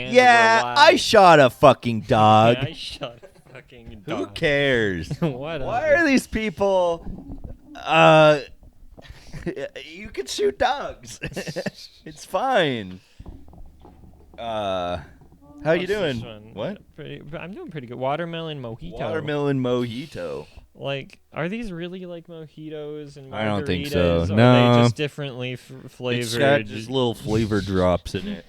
and Yeah, we're I live. shot a fucking dog. Yeah, I shot a fucking dog. Who cares? Whatever. Why are these people? You can shoot dogs. It's fine. How you What's this doing? one? What? I'm doing pretty good. Watermelon mojito. Watermelon mojito. Like, are these really like mojitos and margaritas? I don't think so. Or No. are they just differently flavored? It's got just little flavor drops in it.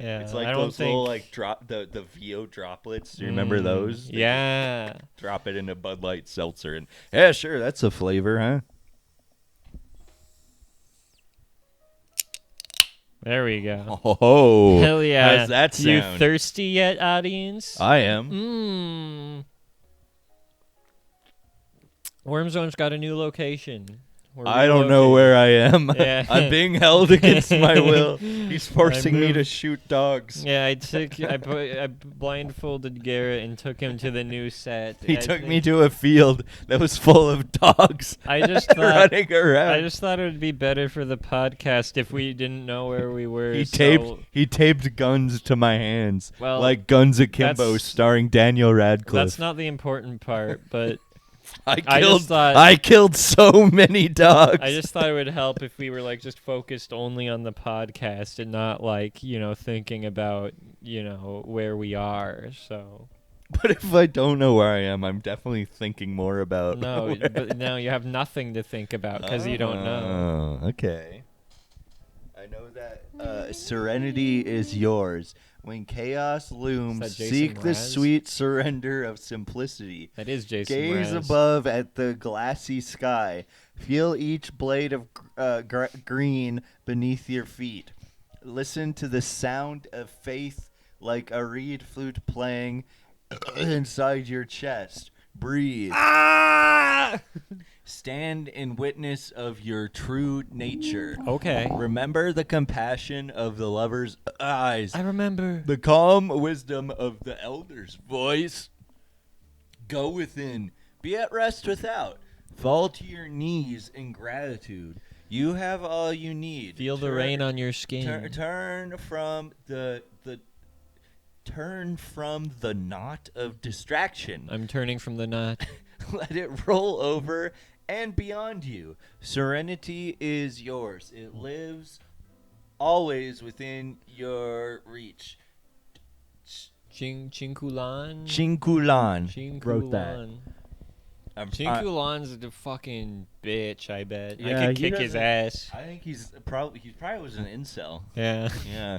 Yeah, It's like I don't those think... little like the VO droplets. Do you remember those? They Yeah. just drop it in a Bud Light seltzer, and yeah, sure, that's a flavor, huh? There we go. Oh, Hell yeah. How's that sound? You thirsty yet, audience? I am. Worm Zone's got a new location. I don't know where I am. Yeah. I'm being held against my will. He's forcing me to shoot dogs. Yeah, I blindfolded Garrett and took him to the new set. He took me to a field that was full of dogs. I just thought running around. I just thought it would be better for the podcast if we didn't know where we were. He taped guns to my hands, Well, like Guns Akimbo, that's- starring Daniel Radcliffe. That's not the important part, but I I killed so many dogs. I just thought it would help if we were like just focused only on the podcast and not like, thinking about, where we are. So But if I don't know where I am, I'm definitely thinking more about. no, but now you have nothing to think about because you don't know. Oh, okay. I know that serenity is yours. When chaos looms, Is that Jason seek the Mraz? sweet surrender of simplicity. That is Jason Gaze Mraz. above at the glassy sky. Feel each blade of green beneath your feet. Listen to the sound of faith like a reed flute playing inside your chest. Breathe. Ah! Stand in witness of your true nature. Okay. Remember the compassion of the lover's eyes. I remember. The calm wisdom of the elder's voice. Go within. Be at rest without. Fall to your knees in gratitude. You have all you need. Feel the rain on your skin. Turn from the knot of distraction. I'm turning from the knot. Let it roll over and beyond you. Serenity is yours. It lives always within your reach. Chinkulan? Chinkulan wrote that. Chinkulan's a fucking bitch, I bet. Yeah, I could he kick his doesn't- ass. I think he probably was an incel. Yeah. Yeah.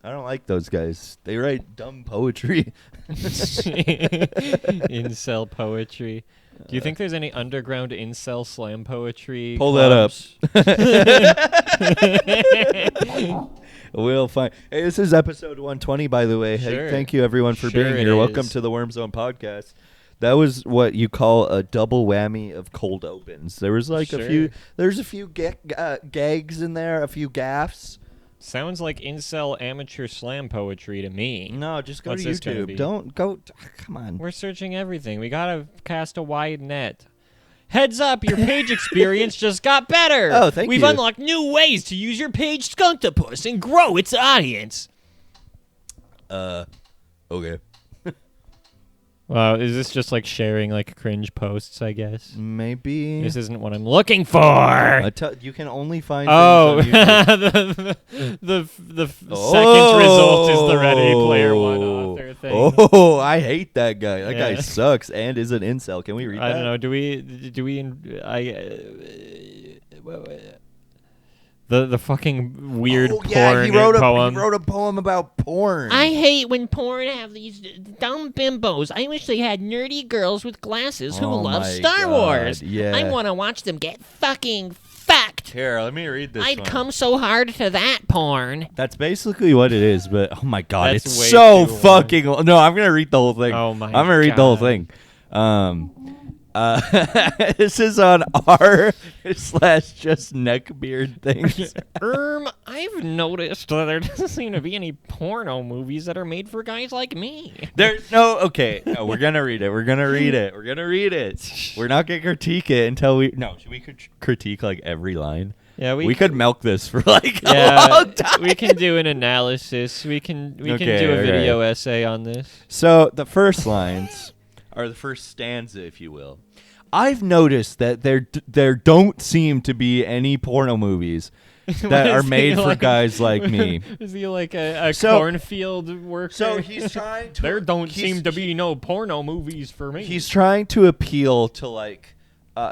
I don't like those guys. They write dumb poetry. Incel poetry. Do you think there's any underground incel slam poetry? Pull that up. clubs? We'll find. Hey, this is episode 120, by the way. Hey, Sure. thank you everyone for Sure being it here. Welcome is. to the Worm Zone podcast. That was what you call a double whammy of cold opens. There was like Sure. there's a few gags in there, a few gaffs. Sounds like incel amateur slam poetry to me. No, just go What's to this gonna YouTube. be? Don't go. Come on. We're searching everything. We gotta cast a wide net. Heads up, your page experience just got better. Oh, thank We've you. unlocked new ways to use your page Skunktopus and grow its audience. Okay. Well, is this just like sharing like cringe posts, I guess? Maybe. This isn't what I'm looking for. You can only find. Oh, things on YouTube. the second result is the Ready Player One author thing. Oh, I hate that guy. That guy Yeah. sucks and is an incel. Can we read I that? don't know. Do we? The fucking weird Oh, porn yeah, he wrote poem. a poem about porn. I hate when porn have these dumb bimbos. I wish they had nerdy girls with glasses who Oh love my Star God, Wars. yeah. I want to watch them get fucking fucked. Here, let me read this I'd one. come so hard to that porn. That's basically what it is, but oh my God, That's it's way so too long. fucking long. No, I'm going to read the whole thing. Oh my I'm going to read the whole God. thing. This is on r/just neckbeard things. I've noticed that there doesn't seem to be any porno movies that are made for guys like me. There's no, okay. No, we're going to read it. We're going to read it. We're going to read it. We're not going to critique it until we, no, should we critique like every line? Yeah, we could milk this for like a yeah, long time. we can do an analysis. We can do a video essay on this. So the first lines, or the first stanza, if you will. I've noticed that there don't seem to be any porno movies that are made for guys like me. Is he like a cornfield worker? So he's trying to... There don't seem to be no porno movies for me. He's trying to appeal to like...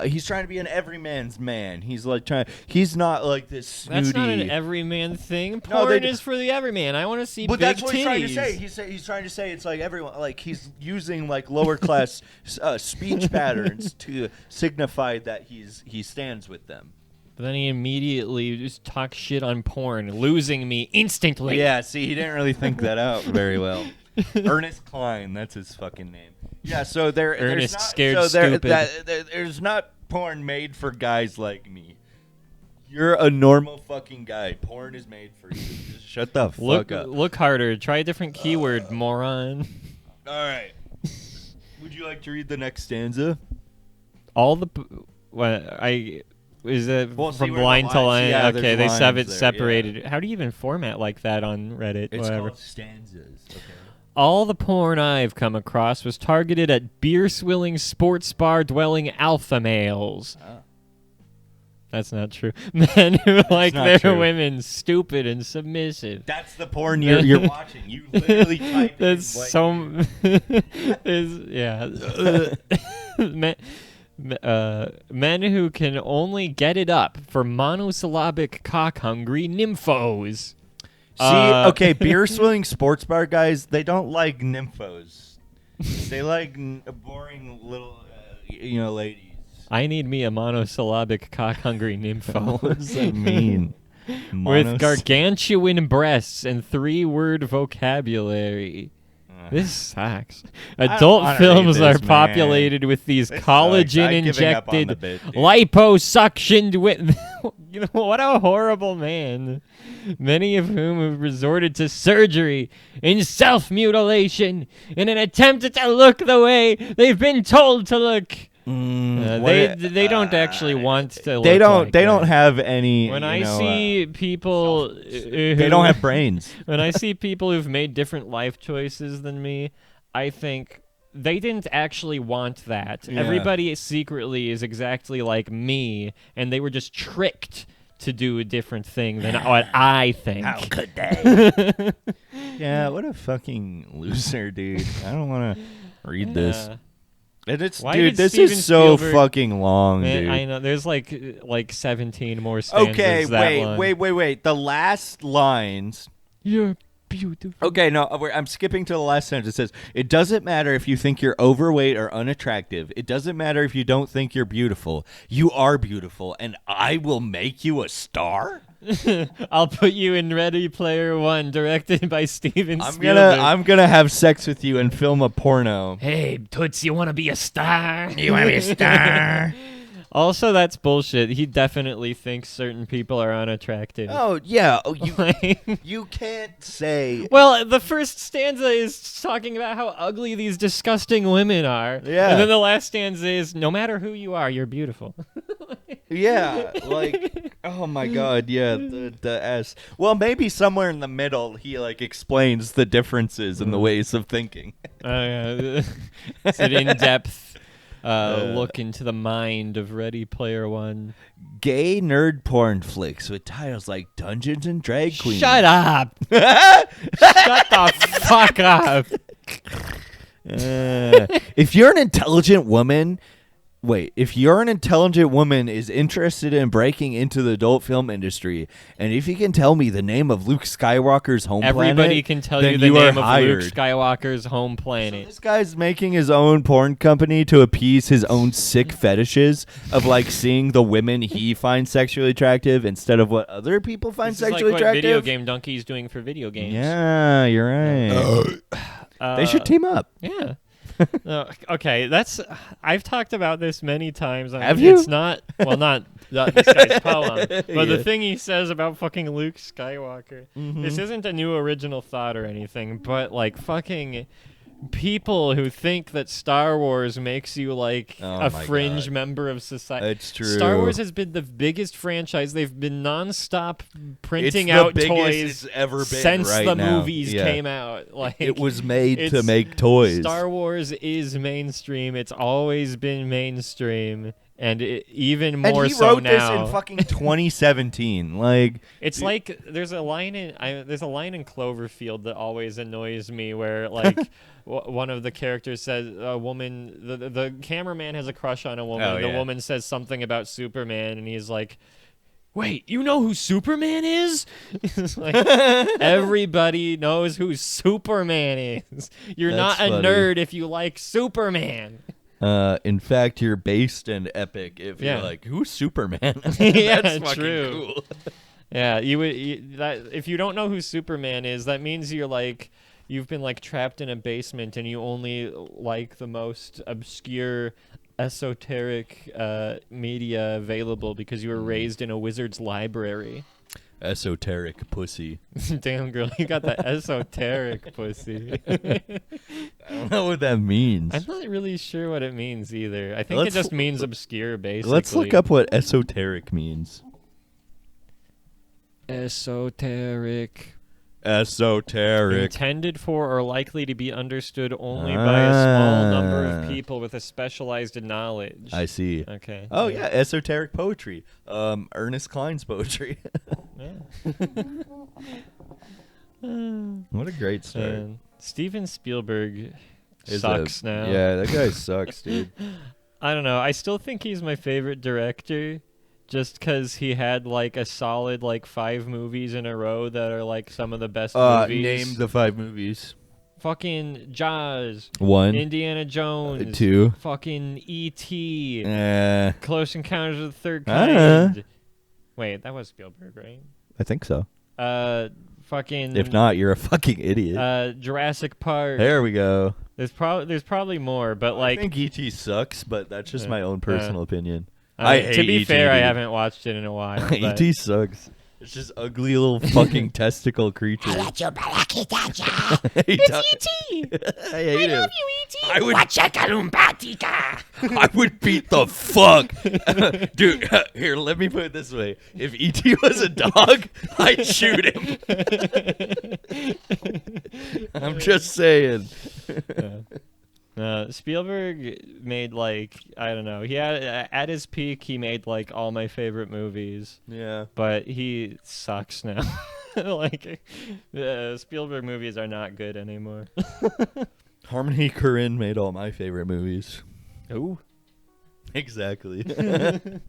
he's trying to be an everyman's man. He's like he's not like this snooty... That's not an everyman thing. Porn is for the everyman. I want to see big that's what titties. he's trying to say. He's trying to say it's like everyone... Like he's using like lower class speech patterns to signify that he stands with them. But then he immediately just talks shit on porn, losing me instantly. Yeah, see, he didn't really think that out very well. Ernest Klein, that's his fucking name. Yeah, so Ernest Scared Stupid. There's not porn made for guys like me. You're a normal fucking guy. Porn is made for you. Just shut the fuck up. Look harder. Try a different keyword, moron. All right. Would you like to read the next stanza? All the... Is it from line to line? Yeah, okay, they have it there, separated. Yeah. How do you even format like that on Reddit? It's Whatever. called stanzas. Okay. All the porn I've come across was targeted at beer-swilling, sports bar-dwelling alpha males. Oh. That's not true. Men who like their true. women stupid and submissive. That's the porn you're watching. You literally typed That's in so... yeah. Men who can only get it up for monosyllabic cock-hungry nymphos. See, okay, beer-swilling sports bar guys, they don't like nymphos. They like boring little, ladies. I need me a monosyllabic cock-hungry nympho. What does that mean? With gargantuan breasts and 3-word vocabulary. This sucks. Adult films are populated with these collagen-injected, liposuctioned with... You know, what a horrible man. Many of whom have resorted to surgery and self-mutilation in an attempt to look the way they've been told to look. They don't actually want to look They don't. like They that. don't have any. When I see people, they don't have brains. When I see people who've made different life choices than me, I think they didn't actually want that. Yeah. Everybody secretly is exactly like me, and they were just tricked to do a different thing than what I think. How could they? Yeah, what a fucking loser, dude. I don't want to read this. And it's, Why dude, did this Steven is so Spielberg- fucking long, Man, dude. I know. There's like 17 more stanzas. Okay, that long. wait. The last lines. You're beautiful. Okay, no, I'm skipping to the last sentence. It says, it doesn't matter if you think you're overweight or unattractive. It doesn't matter if you don't think you're beautiful. You are beautiful, and I will make you a star? I'll put you in Ready Player One, directed by Steven Spielberg. I'm gonna have sex with you and film a porno. Hey, Toots, you want to be a star? You want to be a star? Also, that's bullshit. He definitely thinks certain people are unattractive. Oh, yeah. Oh, you can't say... Well, the first stanza is talking about how ugly these disgusting women are. Yeah. And then the last stanza is, no matter who you are, you're beautiful. Yeah, like, oh my god, yeah, the S. Well, maybe somewhere in the middle he, like, explains the differences in the ways of thinking. Yeah. It's an in-depth look into the mind of Ready Player One. Gay nerd porn flicks with titles like Dungeons and Drag Queens. Shut up! Shut the fuck up! If you're an intelligent woman... If you're an intelligent woman is interested in breaking into the adult film industry, and if you can tell me the name of Luke Skywalker's home planet, everybody can tell you the name of Luke Skywalker's home planet. So this guy's making his own porn company to appease his own sick fetishes of like seeing the women he finds sexually attractive instead of what other people find This sexually is like attractive. what Video Game Donkey's doing for video games. Yeah, you're right. They should team up. Yeah. Okay, I've talked about this many times. Have you? It's not this guy's poem, but Yeah. the thing he says about fucking Luke Skywalker. This isn't a new original thought or anything, but like fucking people who think that Star Wars makes you like a my fringe God. member of society. It's true. Star Wars has been the biggest franchise. They've been nonstop printing It's the out biggest toys it's ever been since right the now. movies Yeah. came out. Like It was made to it's- make toys. Star Wars is mainstream. It's always been mainstream, and even more and he so wrote now. this in fucking 2017. Like, It's like there's a line in Cloverfield that always annoys me where like one of the characters says a woman the cameraman has a crush on a woman Oh, and the yeah. woman says something about Superman and he's like, wait, you know who Superman is? It's like everybody knows who Superman is. You're That's not a funny. nerd if you like Superman. in fact, you're based in epic if Yeah. you're like, who's Superman? Yeah, That's fucking true. cool. Yeah, that if you don't know who Superman is, that means you've been like trapped in a basement and you only like the most obscure esoteric media available because you were raised in a wizard's library. Esoteric pussy. Damn girl, you got that esoteric pussy. I don't know what that means. I'm not really sure what it means either. I think Let's it just means obscure basically. Let's look up what esoteric means. Esoteric. Esoteric. Intended for or likely to be understood only by a small number of people with a specialized knowledge. I see. Okay. Oh yeah, esoteric poetry. Ernest Cline's poetry. Yeah. What a great start. Man, Steven Spielberg Is sucks now. Yeah, that guy sucks, dude. I don't know. I still think he's my favorite director just because he had like a solid like 5 movies in a row that are like some of the best movies. Name the 5 movies. Fucking Jaws. 1, Indiana Jones. 2. Fucking E.T. I Close Encounters of the Third Uh-huh. Kind. Wait, that was Spielberg, right? think so. Fucking. If not, you're a fucking idiot. Jurassic Park. There we go. There's probably more, but I like, think E.T. sucks, but that's just Yeah. my own personal opinion. I hate to be E.T., fair, I dude. haven't watched it in a while. but- E.T. sucks. It's just ugly little fucking testicle creature. I It's E.T. I hate him. E.T. I would- Wachakalumpatika. I would beat the fuck. Dude, here, let me put it this way. If E.T. was a dog, I'd shoot him. I'm just saying. Spielberg made like, I don't know. He had at his peak, he made like all my favorite movies, Yeah. but he sucks now. Like, Spielberg movies are not good anymore. Harmony Korine made all my favorite movies. Ooh. Exactly. Dude,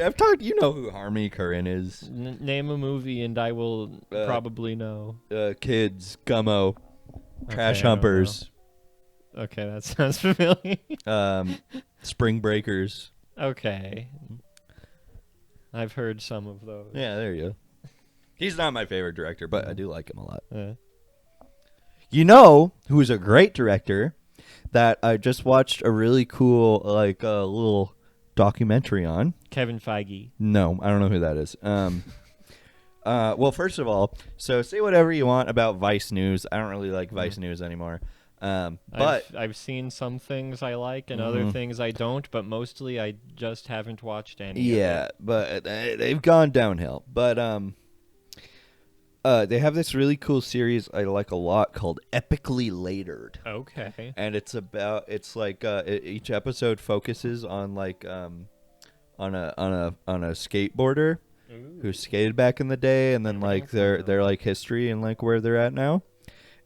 I've talked. You know who Harmony Korine is? Name a movie and I will probably know. Kids, Gummo, Trash Okay, I don't Humpers, Okay, that sounds familiar. Spring Breakers. Okay. I've heard some of those. Yeah, there you go. He's not my favorite director, but I do like him a lot. Yeah. You know who's a great director that I just watched a really cool little documentary on? Kevin Feige. No, I don't know who that is. Well, first of all, so say whatever you want about Vice News. I don't really like Vice News anymore. But I've seen some things I like and other things I don't, but mostly I just haven't watched any. yeah, Of it. but they've gone downhill. But they have this really cool series I like a lot called Epically Latered. Okay. And it's like each episode focuses on like on a skateboarder who skated back in the day, and then like their like history and like where they're at now.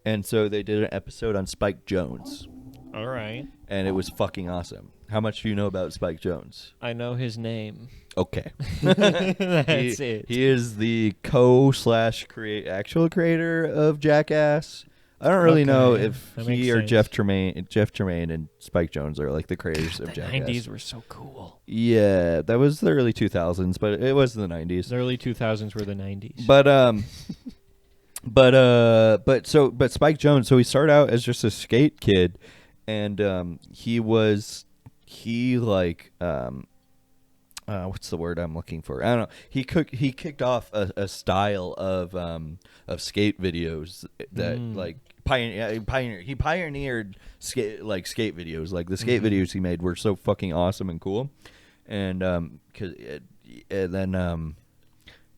And so they did an episode on Spike Jonze, All right. and it was fucking awesome. How much do you know about Spike Jonze? I know his name. Okay. That's it. He is the actual creator of Jackass. I don't really know Okay, if that he makes or sense. Jeff Tremaine and Spike Jonze are like the creators of The Jackass. 90s were so cool. Yeah, that was the early 2000s, but it was the 90s. The early 2000s were the 90s. But Spike Jonze, so he started out as just a skate kid, and he what's the word I'm looking for? I don't know. He kicked off a style of skate videos that like he pioneered skate videos. Like the skate videos he made were so fucking awesome and cool, and then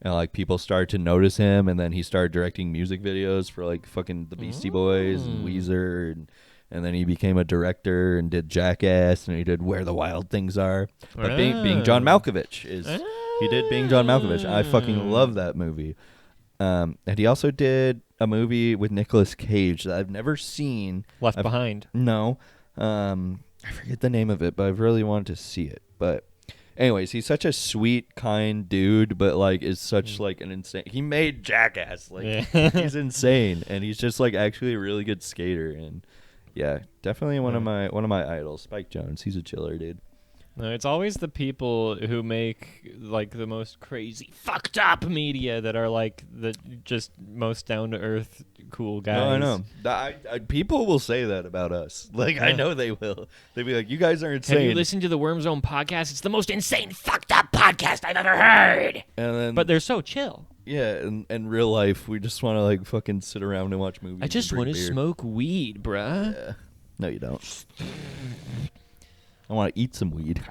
like people started to notice him, and then he started directing music videos for like fucking the Beastie Boys and Weezer, and then he became a director and did Jackass, and he did Where the Wild Things Are. But being John Malkovich he did Being John Malkovich. I fucking love that movie. And he also did a movie with Nicolas Cage that I've never seen. Left Behind. No, I forget the name of it, but I've really wanted to see it. But anyways, he's such a sweet, kind dude, but like is such like an insane. He made Jackass. Like he's insane, and he's just like actually a really good skater. And yeah, definitely one of my idols, Spike Jonze. He's a chiller, dude. No, it's always the people who make like the most crazy, fucked up media that are like the just most down to earth, cool guys. No, I know. People will say that about us. Like I know they will. They'll be like, "You guys are insane." Have you listened to the Worm Zone podcast? It's the most insane, fucked up podcast I've ever heard. And then, but they're so chill. Yeah, in real life, we just want to like fucking sit around and watch movies. I just want to smoke weed, bruh. Yeah. No, you don't. I want to eat some weed.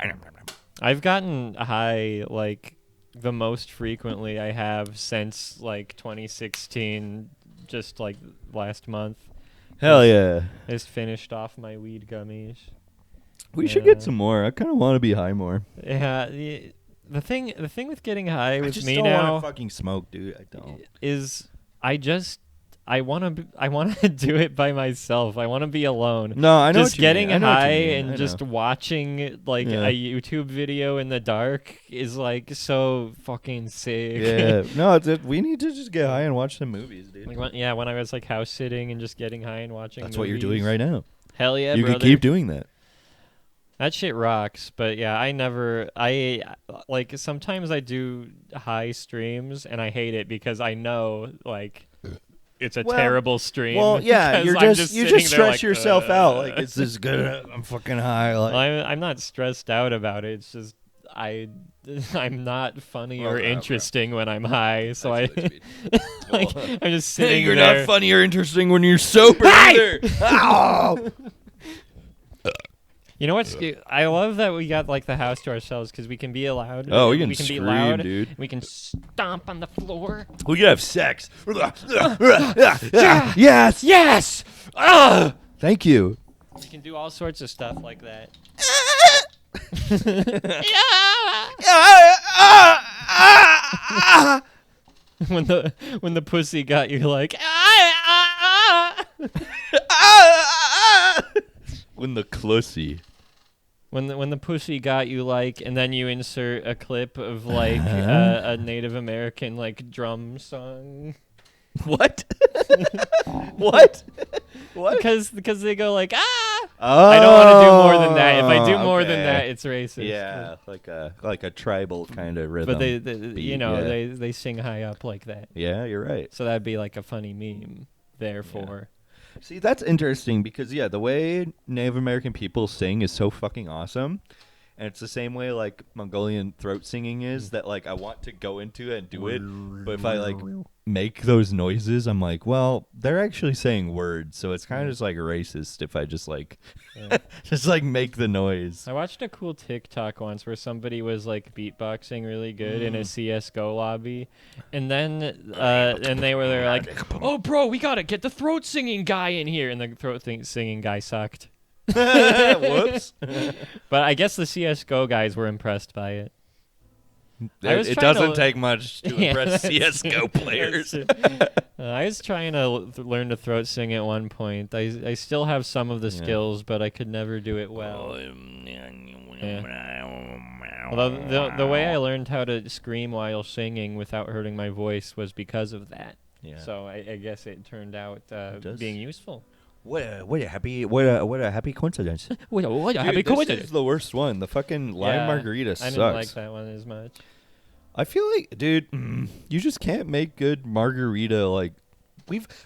I've gotten high like the most frequently I have since like 2016, just like last month. Hell yeah. I just finished off my weed gummies. We should get some more. I kind of want to be high more. Yeah, the thing with getting high with me now, I just don't now want to fucking smoke, dude. I don't. Is I want to do it by myself. I want to be alone. No, I know just what you getting mean. high and just watching like Yeah. a YouTube video in the dark is like so fucking sick. Yeah. No, we need to just get high and watch some movies, dude. Like when I was like house sitting and just getting high and watching That's movies. what you're doing right now. Hell yeah, you brother. can keep doing that. That shit rocks. But yeah, I like sometimes I do high streams and I hate it because I know like it's a terrible stream. Well, yeah, you just stress like, yourself out. Like, is this good? I'm fucking high. Like, I'm not stressed out about it. It's just I'm not funny or interesting when I'm high. So I'm just sitting you're there. not funny or interesting when you're sober either. Ow! You know what's? I love that we got like the house to ourselves because we can be loud. Oh, we can be scream, loud, dude. We can stomp on the floor. We can have sex. Yes. Yes. Thank you. We can do all sorts of stuff like that. when the pussy got you like. When the clussy. When the pussy got you like, and then you insert a clip of like a Native American like drum song. What? What? What? Because they go like I don't want to do more than that. If I do more than that, it's racist. Yeah, like a tribal kind of rhythm. But they sing high up like that. Yeah, you're right. So that'd be like a funny meme. Therefore. See, that's interesting because, the way Native American people sing is so fucking awesome. And it's the same way, like, Mongolian throat singing is, that, like, I want to go into it and do it. But if I, like, make those noises, I'm like, well, they're actually saying words. So it's kind of just, like, racist if I just, like, just, like, make the noise. I watched a cool TikTok once where somebody was, like, beatboxing really good in a CSGO lobby. And then, and they're like, oh, bro, we got to get the throat singing guy in here. And the throat singing guy sucked. Whoops. But I guess the CSGO guys were impressed by it. It doesn't take much to impress CSGO players. I was trying to learn to throat sing at one point. I still have some of the skills, but I could never do it well. Although the way I learned how to scream while singing without hurting my voice was because of that. Yeah. So I guess it turned out being useful. What a happy coincidence. What a happy This coincidence. is the worst one. The fucking lime margarita sucks. I didn't like that one as much. I feel like, dude, you just can't make good margarita like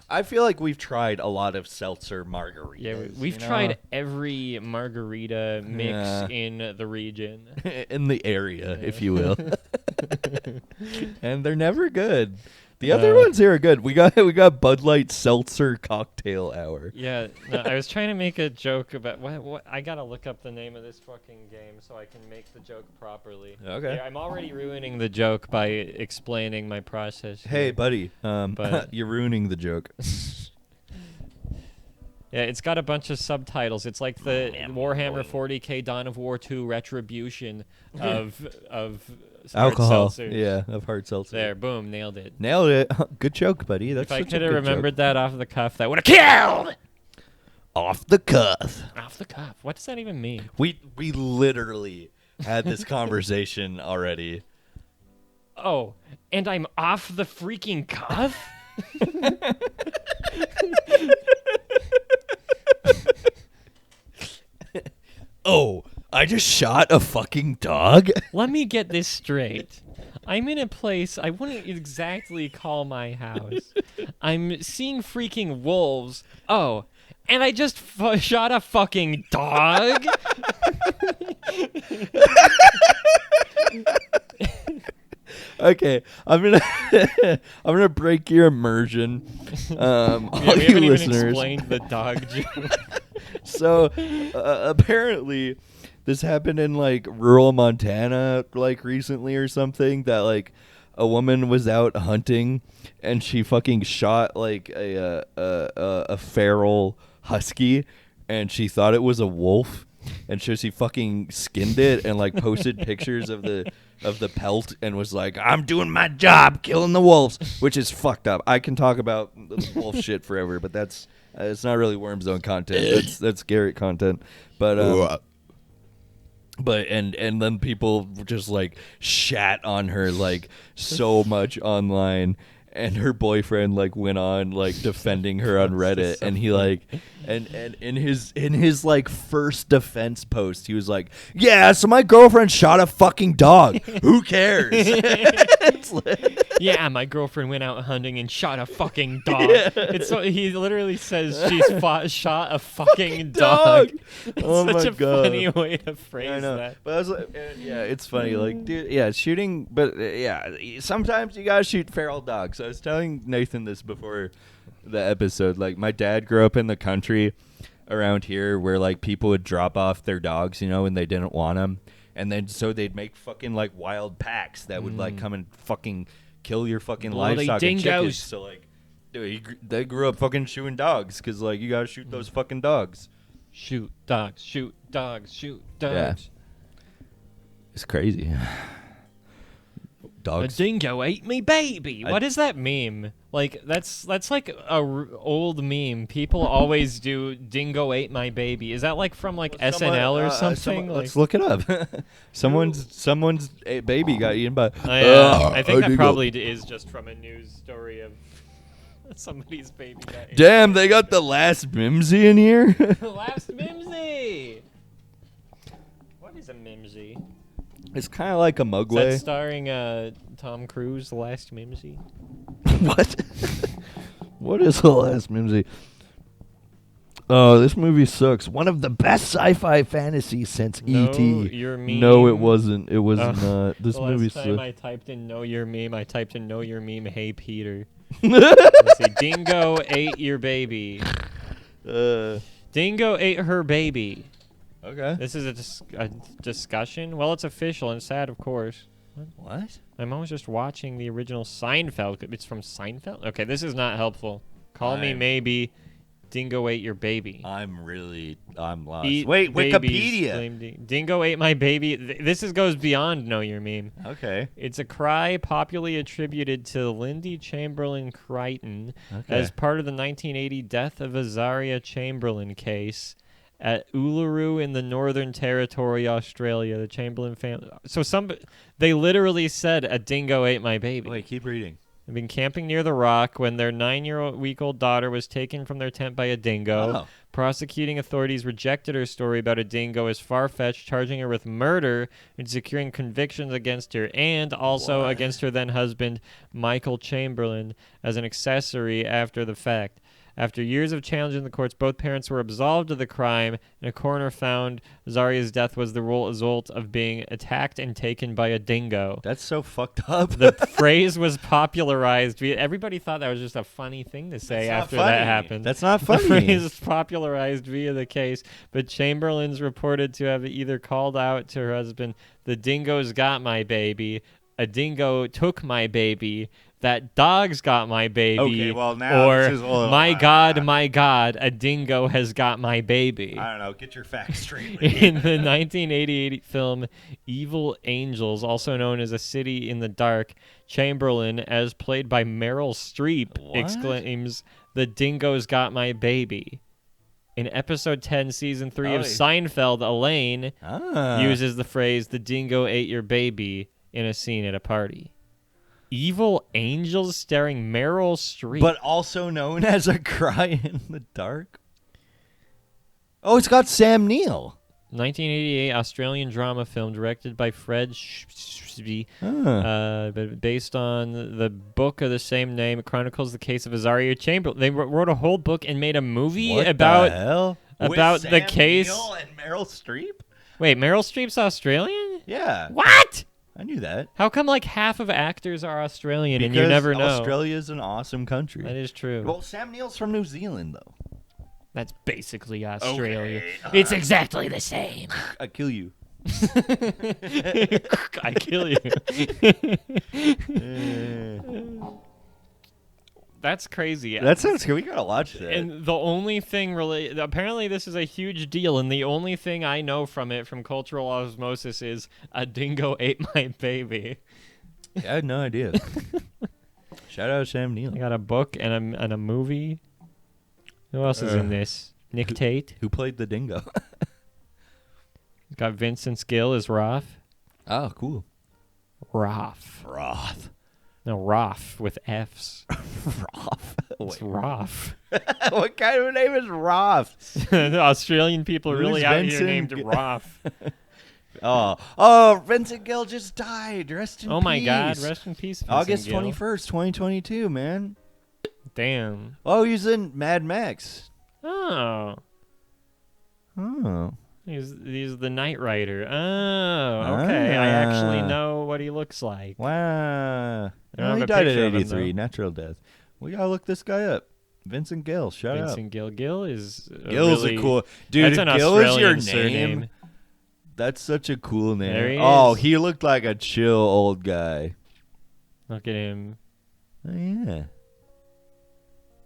I feel like we've tried a lot of seltzer margaritas. Yeah, we've tried every margarita mix in the region. In the area, if you will. And they're never good. The other ones here are good. We got Bud Light Seltzer Cocktail Hour. Yeah, no, I was trying to make a joke about what I gotta look up the name of this fucking game so I can make the joke properly. Okay. Yeah, I'm already ruining the joke by explaining my process. Hey, here. buddy. But You're ruining the joke. Yeah, it's got a bunch of subtitles. It's like the Warhammer 40K Dawn of War 2 Retribution of alcohol. seltzers. Yeah, of hard seltzer. There, boom, nailed it. Nailed it. Good joke, buddy. That's If I such a could have good remembered joke. that off the cuff, that would have killed. Off the cuff. Off the cuff. What does that even mean? We literally had this conversation already. Oh, and I'm off the freaking cuff? Oh, I just shot a fucking dog? Let me get this straight. I'm in a place I wouldn't exactly call my house. I'm seeing freaking wolves. Oh, and I just shot a fucking dog? Okay, I'm gonna break your immersion. All Yeah, we you haven't even listeners. explained the dog joke. So apparently, this happened in like rural Montana, like recently or something. That like a woman was out hunting and she fucking shot like a feral husky, and she thought it was a wolf, and so she fucking skinned it and like posted pictures of the pelt and was like, I'm doing my job killing the wolves, which is fucked up. I can talk about the wolf shit forever, but that's it's not really Worm Zone content. That's Garrett content. But and then people just like shat on her like so much online, and her boyfriend like went on like defending her on Reddit, and he like and in his like first defense post he was like, yeah, so my girlfriend shot a fucking dog. Who cares? It's like, Yeah, my girlfriend went out hunting and shot a fucking dog. It's so, he literally says she's shot a fucking dog. It's Oh such my a God. funny way to I phrase know, that. but I was like, yeah, it's funny, like, dude, yeah, shooting, but yeah, sometimes you gotta shoot feral dogs. I was telling Nathan this before the episode. Like, my dad grew up in the country around here, where like people would drop off their dogs, you know, and they didn't want them, and then so they'd make fucking like wild packs that would like come and fucking kill your fucking Bloody livestock and chickens. dingoes. So like, dude, they grew up fucking shooting dogs because like you gotta shoot those fucking dogs. Shoot dogs, shoot dogs, shoot Yeah. dogs. It's crazy. A Dogs. dingo ate me baby. What is that meme? Like that's like a old meme. People always do dingo ate my baby. Is that like from like SNL or something? Let's look it up. someone's baby got eaten by. I think that dingo. probably is just from a news story of somebody's baby got eaten. Damn, they got the last Mimsy in here. Last Mimsy. What is a Mimsy? It's kind of like a Is that Mugway. starring Tom Cruise, The Last Mimsy? What? What is the last Mimsy? Oh, this movie sucks. One of the best sci-fi fantasies since No, E.T. Your Meme. No, it wasn't. It was Ugh. not. This The movie last time sucks. I typed in Know Your Meme, I typed in Know Your Meme, Hey Peter. Let's see. Dingo ate your baby. Dingo ate her baby. Okay. This is a discussion? Well, it's official and sad, of course. What? I'm always just watching the original Seinfeld. It's from Seinfeld? Okay, this is not helpful. Call me maybe. Dingo ate your baby. I'm lost. Eat Wait, babies, Wikipedia. blame Dingo ate my baby. This goes beyond Know Your Meme. Okay. It's a cry popularly attributed to Lindy Chamberlain Crichton Okay. as part of the 1980 death of Azaria Chamberlain case at Uluru in the Northern Territory, Australia. The Chamberlain family. So they literally said a dingo ate my baby. Wait, keep reading. They've been camping near the rock when their 9-week-old daughter was taken from their tent by a dingo. Oh. Prosecuting authorities rejected her story about a dingo as far-fetched, charging her with murder and securing convictions against her and also against her then-husband, Michael Chamberlain, as an accessory after the fact. After years of challenging the courts, both parents were absolved of the crime, and a coroner found Zaria's death was the result of being attacked and taken by a dingo. That's so fucked up. The phrase was popularized. Everybody thought that was just a funny thing to say after that happened. That's not funny. The phrase was popularized via the case, but Chamberlain's reported to have either called out to her husband, "The dingo's got my baby," "A dingo took my baby," "That dog's got my baby," Okay, well, now or this is, well, my God, a dingo has got my baby." I don't know. Get your facts straight. In the 1988 film Evil Angels, also known as A City in the Dark, Chamberlain, as played by Meryl Streep, exclaims, "The dingo's got my baby." In episode 10, season 3 of Seinfeld, Elaine uses the phrase, "The dingo ate your baby," in a scene at a party. Evil Angels starring Meryl Streep. But also known as A Cry in the Dark? Oh, it's got Sam Neill. 1988 Australian drama film directed by Fred Shbee, but based on the book of the same name. It chronicles the case of Azaria Chamberlain. They wrote a whole book and made a movie about With the case. Sam Neill and Meryl Streep? Wait, Meryl Streep's Australian? Yeah. What? I knew that. How come like half of actors are Australian and you never know? Australia's an awesome country. That is true. Well, Sam Neill's from New Zealand, though. That's basically Australia. Okay, It's exactly the same. I kill you. I kill you. That's crazy. That sounds good. We gotta watch that. And the only thing apparently this is a huge deal, and the only thing I know from it, from cultural osmosis, is a dingo ate my baby. I had no idea. Shout out Sam Neill. I got a book and a movie. Who else is in this? Nick Tate. Who played the dingo? Got Vincent Gill as Roth. Oh, cool. Roth. No, Roth with F's. Roth. It's Roth. What kind of a name is Roth? The Australian people are Who's really out here Vincent named Roth. Vincent Gill just died. Rest in peace. Oh my God, rest in peace, Vincent August Gill. 21st, 2022, man. Damn. Oh, he's in Mad Max. Oh. He's the Knight Rider. Oh, okay. I actually know what he looks like. Wow. I don't have He a died at picture of him, 83, though. natural death. We gotta look this guy up. Vincent Gill, shout out. Vincent Gill. Gill is Gill's really, a cool dude. That's an If Gill is your Australian name. That's such a cool name. There he Oh, is. he looked like a chill old guy. Look at him. Oh yeah.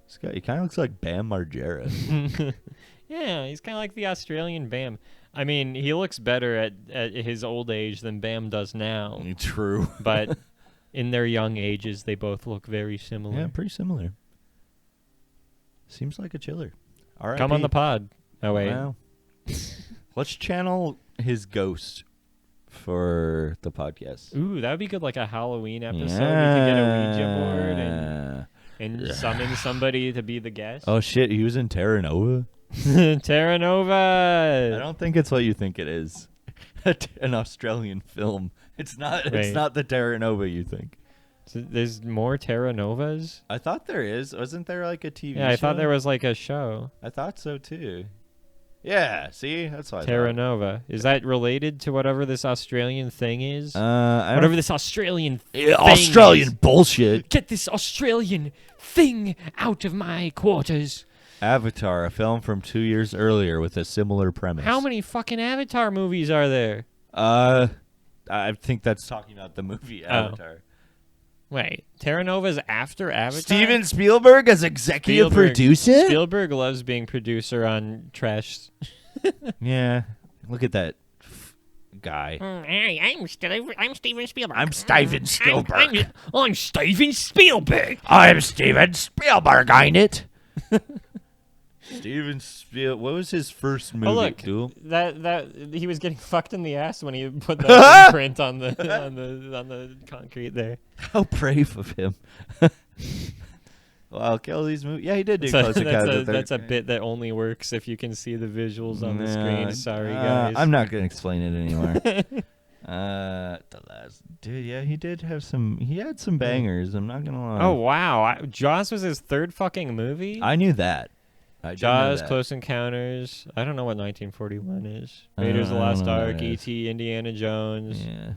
This guy, he kind of looks like Bam Margera. Yeah, he's kind of like the Australian Bam. I mean, he looks better at his old age than Bam does now. True. But in their young ages, they both look very similar. Yeah, pretty similar. Seems like a chiller. All right. Come on the pod. Oh, wait. Wow. Let's channel his ghost for the podcast. Ooh, that would be good, like a Halloween episode. We could get a Ouija board and summon somebody to be the guest. Oh, shit. He was in Terra Nova? Terra Nova. I don't think it's what you think it is. An Australian film. It's not. Wait. It's not the Terra Nova you think. So there's more Terra Novas? I thought there is. Wasn't there like a TV show? Yeah, I thought there was like a show. I thought so too. Yeah. See, that's why. Terra Nova. Is that related to whatever this Australian thing is? I Whatever this Australian thing Australian is. bullshit. Get this Australian thing out of my quarters. Avatar, a film from 2 years earlier with a similar premise. How many fucking Avatar movies are there? I think that's talking about the movie Avatar. Wait, Terra Nova's after Avatar? Steven Spielberg as executive producer? Spielberg loves being producer on trash. Yeah. Look at that guy. Hey, I'm Steven Spielberg. I'm Steven Spielberg. I'm Steven Spielberg. I'm Steven Spielberg, ain't it? Steven Spielberg. What was his first movie? Oh look, Duel? that he was getting fucked in the ass when he put that print on the on the concrete there. How brave of him. Wow, Kelly's movie. Yeah, he did do Close Encounters. That's a bit that only works if you can see the visuals on the screen. Sorry, guys. I'm not gonna explain it anymore. The last dude. Yeah, he did have some. He had some bangers. I'm not gonna lie. Oh wow, Jaws was his third fucking movie. I knew that. Jaws, Close Encounters. I don't know what 1941 is. Raiders of the Lost Ark, E.T., Indiana Jones. Yeah.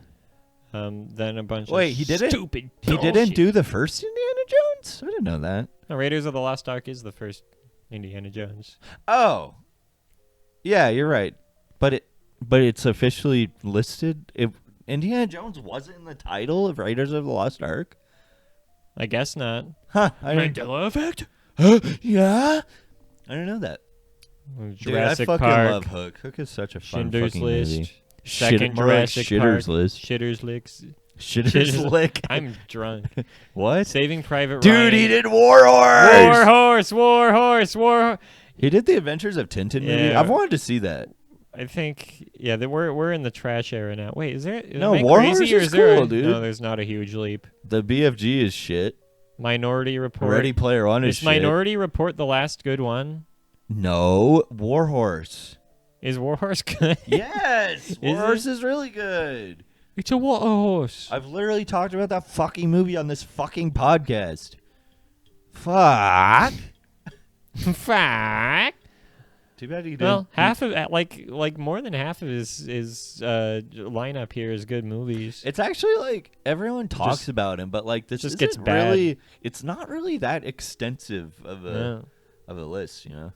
Then a bunch Wait, of he didn't. stupid He bullshit. didn't do the first Indiana Jones. I didn't know that. No, Raiders of the Lost Ark is the first Indiana Jones. Oh. Yeah, you're right. But it's officially listed. Indiana Jones wasn't in the title of Raiders of the Lost Ark. I guess not. Huh? Mandela effect. Yeah. I didn't know that. Jurassic Dude, I fucking Park. love Hook. Hook is such a fun Schindler's fucking List. movie. Second More like Jurassic Shitter's Park. List. Shitter's Licks. Shitter's Lick. I'm drunk. What? Saving Private Dude, Ryan. he did War Horse. War Horse. He did the Adventures of Tintin movie. Yeah. I've wanted to see that. I think, yeah, we're in the trash era now. Wait, is there? No, am I War crazy, Horse or is is there cool, dude. No, there's not a huge leap. The BFG is shit. Minority Report. Ready Player One is Is shit. Minority Report the last good one? No, War Horse. Is War Horse good? Yes, War Is Horse is really good. It's a war horse. I've literally talked about that fucking movie on this fucking podcast. Fuck. Fuck. Too bad you didn't. Well, half of like more than half of his lineup here is good movies. It's actually like everyone talks Just- about him, but like this just isn't gets bad. really. It's not really that extensive of a No. list, you know.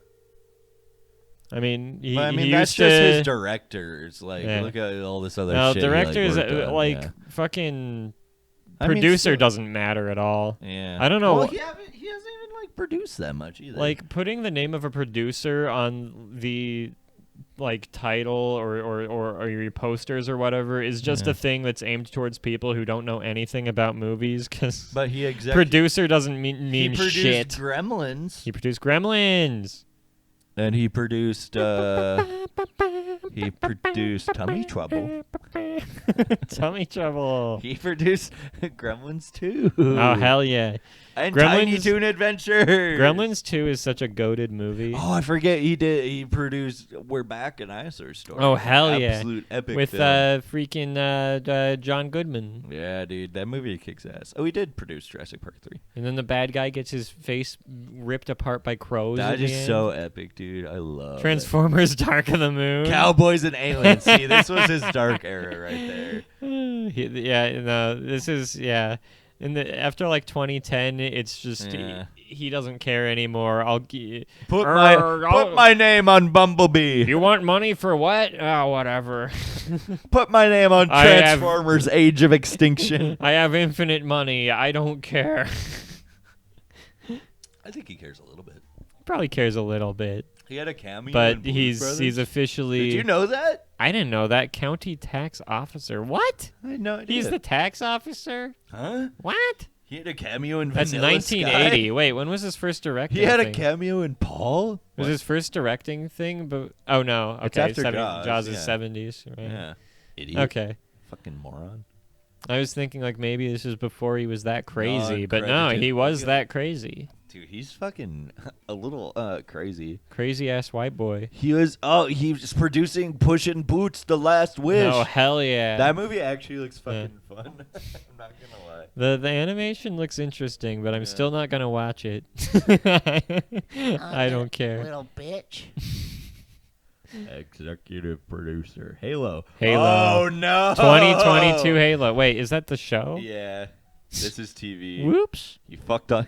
I mean, he, But, I mean, he that's used just to, his directors. Like, Yeah. look at all this other no, shit. he, directors worked on, yeah. fucking I mean, producer still- doesn't matter at all. Yeah. I don't know. Well, he hasn't even like produced that much either. Like putting the name of a producer on the like title or your posters or whatever is just Yeah. a thing that's aimed towards people who don't know anything about movies, because but he producer doesn't mean he produced shit. Gremlins, He produced Gremlins. and he produced Tummy Trouble. Tummy Trouble. He produced Gremlins 2. Oh hell yeah! And Tiny Gremlins- Toon Adventure. Gremlins 2 is such a goated movie. Oh, I forget he produced We're Back, an Eyesore Story. Oh, hell yeah. Absolute epic With film. freaking John Goodman. Yeah, dude, that movie kicks ass. Oh, he did produce Jurassic Park 3. And then the bad guy gets his face ripped apart by crows. That at the is end. so epic, dude. I love it. Transformers Dark of the Moon. Cowboys and Aliens. See, this was his dark era right there. This is, yeah. After like 2010, it's just Yeah. he doesn't care anymore. Put my name on Bumblebee. You want money for what? Oh, whatever. Put my name on I have- Transformers: Age of Extinction. I have infinite money. I don't care. I think he cares a little bit. Probably cares a little bit, He had a cameo. but in Blues he's Brothers. officially. Did you know that? I didn't know that. County tax officer. What? I had no idea. He's the tax officer? Huh? What? He had a cameo in That's Vanilla 1980. Sky. Wait, when was his first directing? He had a thing? cameo in Paul. Was his first directing thing? But oh no, okay, It's after Jaws, Jaws is yeah. 70s. Right? Yeah. Idiot. Okay. Fucking moron. I was thinking like maybe this is before he was that crazy, but no, credited. he was Okay. that crazy. Dude, he's fucking a little crazy. Crazy ass white boy. He was producing Puss in Boots: The Last Wish. Oh hell yeah! That movie actually looks fucking fun. I'm not gonna lie. The animation looks interesting, but I'm Yeah. still not gonna watch it. I don't care. Little bitch. Executive producer, Halo. Halo. Oh no. 2022 Halo. Wait, is that the show? Yeah. This is TV. Whoops. You fucked us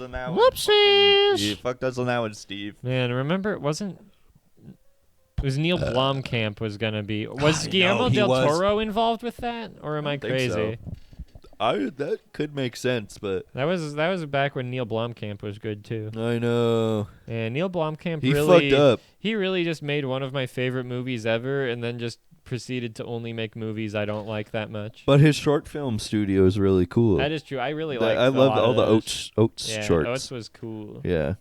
on that one. Whoopsies. You fucked us on that one, Steve. Man, remember it wasn't. It was Neil Blomkamp was gonna be. Was I know, Guillermo he del was. Toro involved with that, or am I think crazy? That could make sense, but That was back when Neil Blomkamp was good too. I know And Neil Blomkamp he really fucked up. He really just made one of my favorite movies ever, and then just proceeded to only make movies I don't like that much. But his short film studio is really cool. That is true. I really like. I loved all the Oates Yeah, shorts. Oates was cool. Yeah.